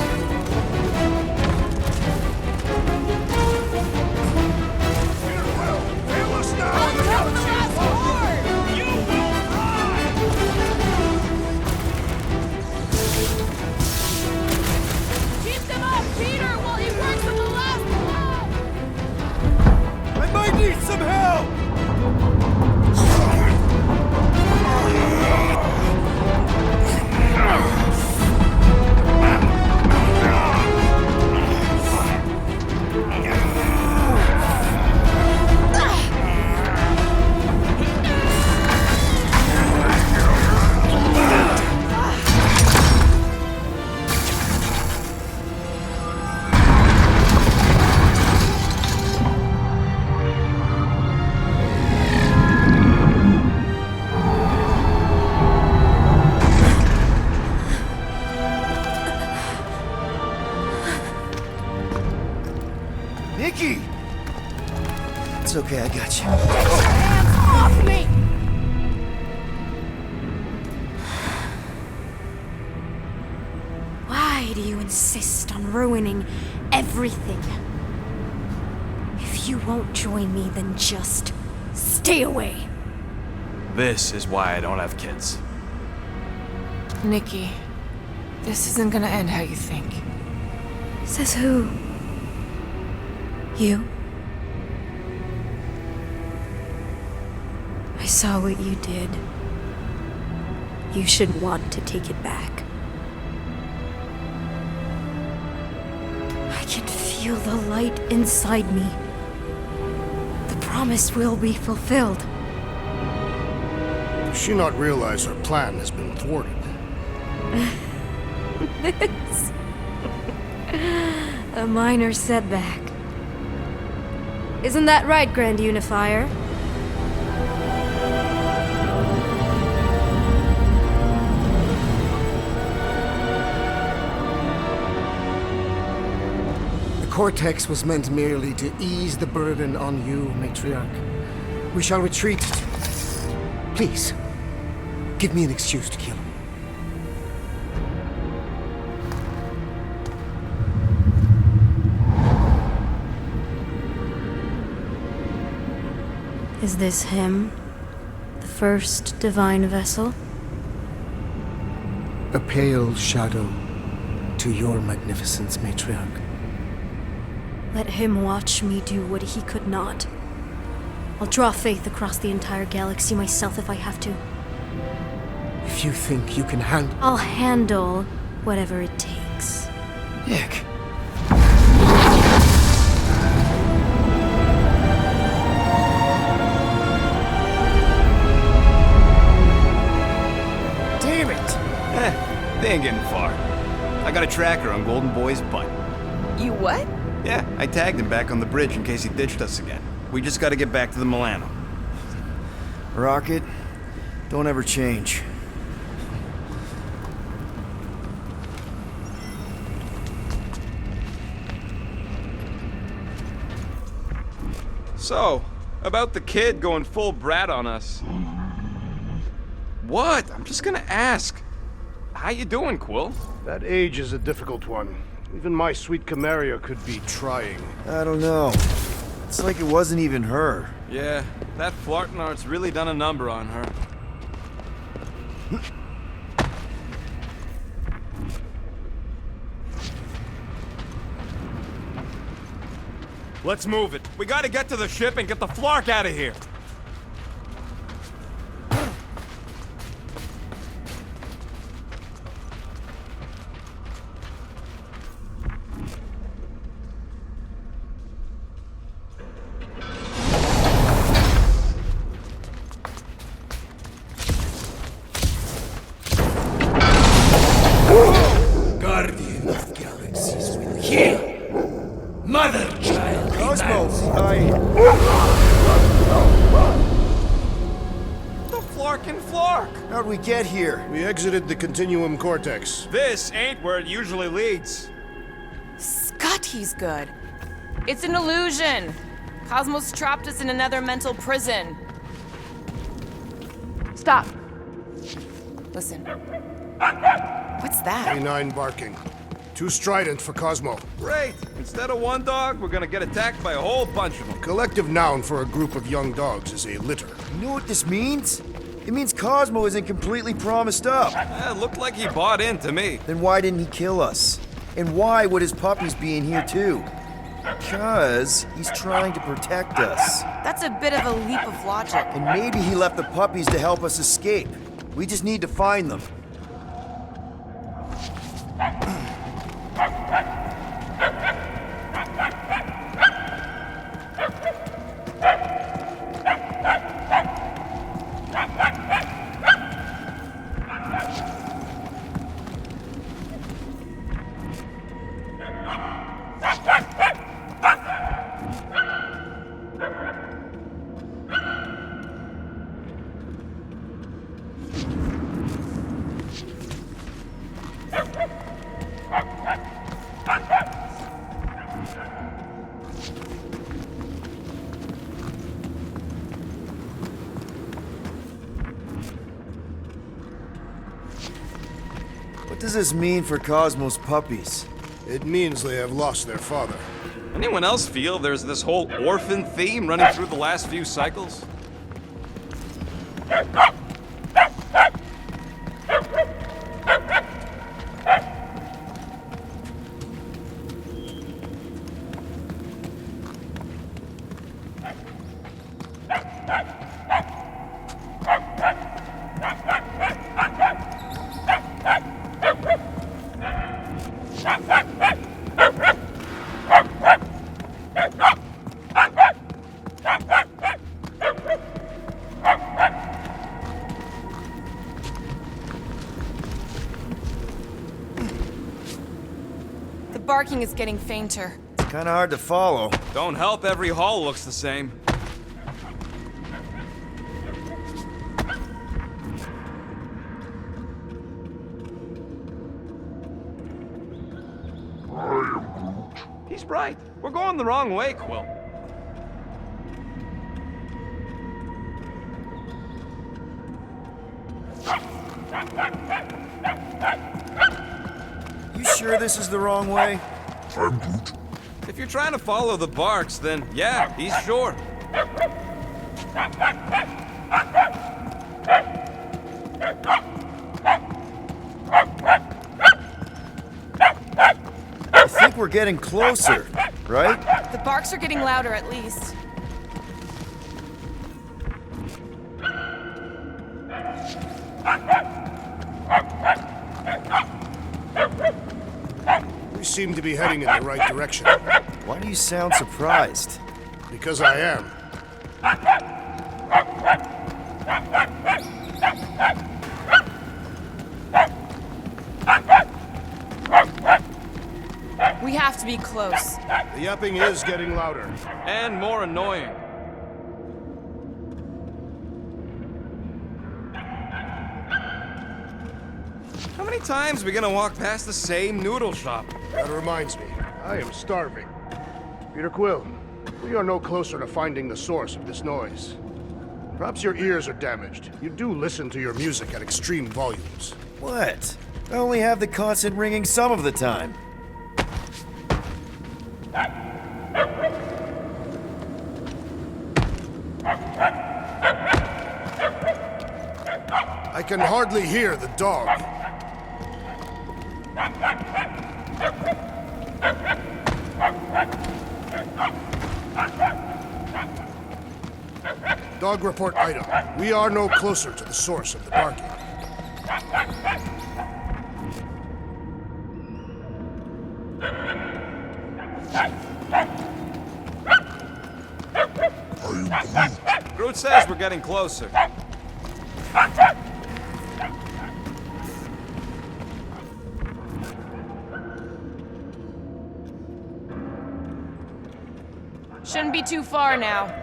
Peter Quill, fail us now! I'll take the last word! You will fly! Keep them up, Peter, while he works on the last one! I might need some help! Nikki! It's okay, I got you. Hands off me! Why do you insist on ruining everything? If you won't join me, then just stay away. This is why I don't have kids. Nikki, this isn't gonna end how you think. Says who? You? I saw what you did. You should want to take it back. I can feel the light inside me. The promise will be fulfilled. Does she not realize her plan has been thwarted? This. A minor setback. Isn't that right, Grand Unifier? The Cortex was meant merely to ease the burden on you, Matriarch. We shall retreat. Please, give me an excuse to kill him. Is this him? The first divine vessel? A pale shadow to your magnificence, Matriarch. Let him watch me do what he could not. I'll draw faith across the entire galaxy myself if I have to. If you think you can handle... I'll handle whatever it takes. Nick. Damn it! They ain't getting far. I got a tracker on Golden Boy's butt. You what? Yeah, I tagged him back on the bridge in case he ditched us again. We just gotta get back to the Milano. Rocket, don't ever change. So, about the kid going full brat on us. What? I'm just gonna ask. How you doing, Quill? That age is a difficult one. Even my sweet Camaria could be trying. I don't know. It's like it wasn't even her. Yeah, that flartin' art's really done a number on her. Let's move it. We gotta get to the ship and get the Flark out of here. Guardian of Galaxies will heal. Mother child. Cosmo, The Flarkin' Flark! how'd we get here? We exited the Continuum Cortex. This ain't where it usually leads. Scotty's good. It's an illusion. Cosmos trapped us in another mental prison. Stop. Listen. What's that? Canine barking. Too strident for Cosmo. Great! Instead of one dog, we're gonna get attacked by a whole bunch of them. Collective noun for a group of young dogs is a litter. You know what this means? It means Cosmo isn't completely promised up. Looked like he bought in to me. Then why didn't he kill us? And why would his puppies be in here too? Because he's trying to protect us. That's a bit of a leap of logic. And maybe he left the puppies to help us escape. We just need to find them. What does this mean for Cosmo's puppies? It means they have lost their father. Anyone else feel there's this whole orphan theme running through the last few cycles? The barking is getting fainter. It's kind of hard to follow. Don't help, every hall looks the same. He's right. We're going the wrong way, Quill. You sure this is the wrong way? I'm Groot. If you're trying to follow the barks, then yeah, he's sure. I think we're getting closer, right? The barks are getting louder at least. We seem to be heading in the right direction. Why do you sound surprised? Because I am. We have to be close. The yapping is getting louder. And more annoying. How many times are we gonna walk past the same noodle shop? That reminds me, I am starving. Peter Quill, we are no closer to finding the source of this noise. Perhaps your ears are damaged. You do listen to your music at extreme volumes. What? I only have the constant ringing some of the time. I can hardly hear the dog. Dog report item. We are no closer to the source of the barking. Groot says we're getting closer. Shouldn't be too far now.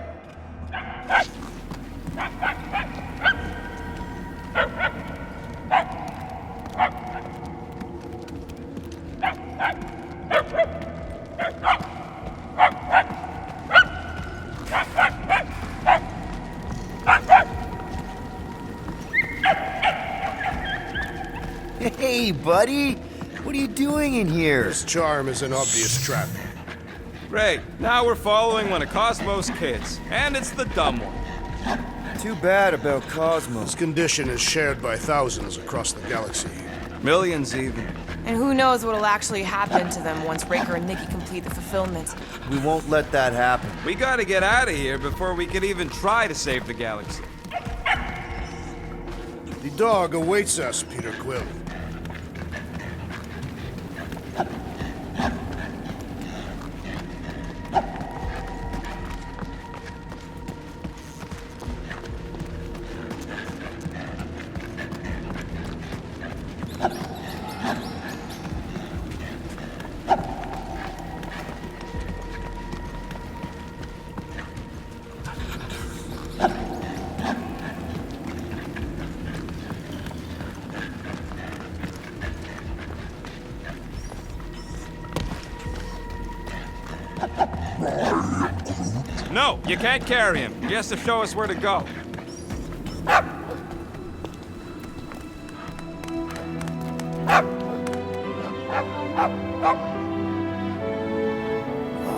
Hey, buddy! What are you doing in here? This charm is an obvious trap. Great. Now we're following one of Cosmos' kids. And it's the dumb one. Too bad about Cosmos. This condition is shared by thousands across the galaxy. Millions even. And who knows what'll actually happen to them once Raker and Nikki complete the fulfillment. We won't let that happen. We gotta get out of here before we can even try to save the galaxy. The dog awaits us, Peter Quill. No, you can't carry him. He has to show us where to go.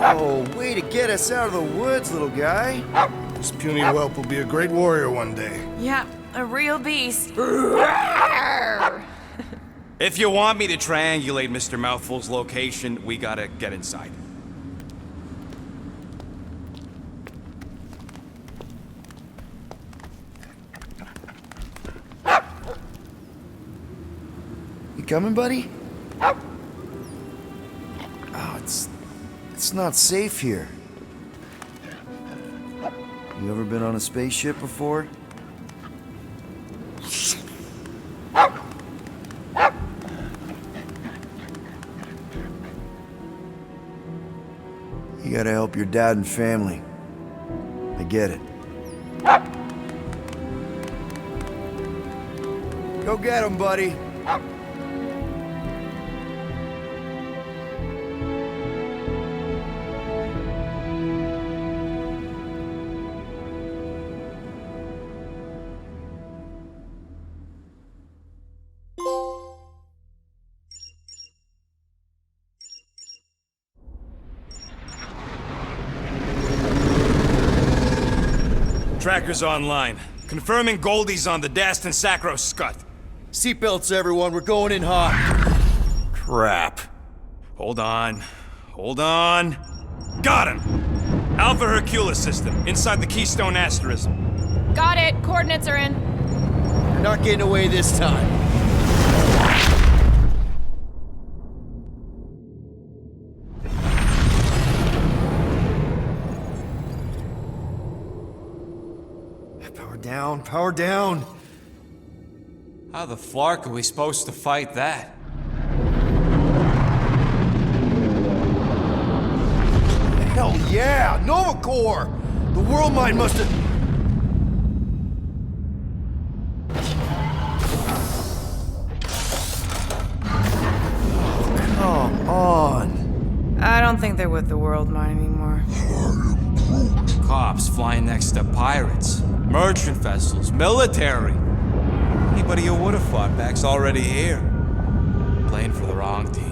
Oh, way to get us out of the woods, little guy. This puny whelp will be a great warrior one day. Yeah, a real beast. If you want me to triangulate Mr. Mouthful's location, we gotta get inside. You coming, buddy? Oh, it's not safe here. You ever been on a spaceship before? You gotta help your dad and family. I get it. Go get him, buddy. Tracker's online. Confirming Goldie's on the Dast and Sacro Scut. Seatbelts, everyone. We're going in hot. Crap. Hold on. Hold on. Got him! Alpha Hercules system, inside the Keystone Asterism. Got it. Coordinates are in. You're not getting away this time. Down, power down. How the flark are we supposed to fight that? Hell yeah! Nova Corps! The world mine must have... Oh, come on. I don't think they're with the world mine anymore. Cops flying next to pirates. Merchant vessels, military. Anybody you would have fought back's already here. playing for the wrong team.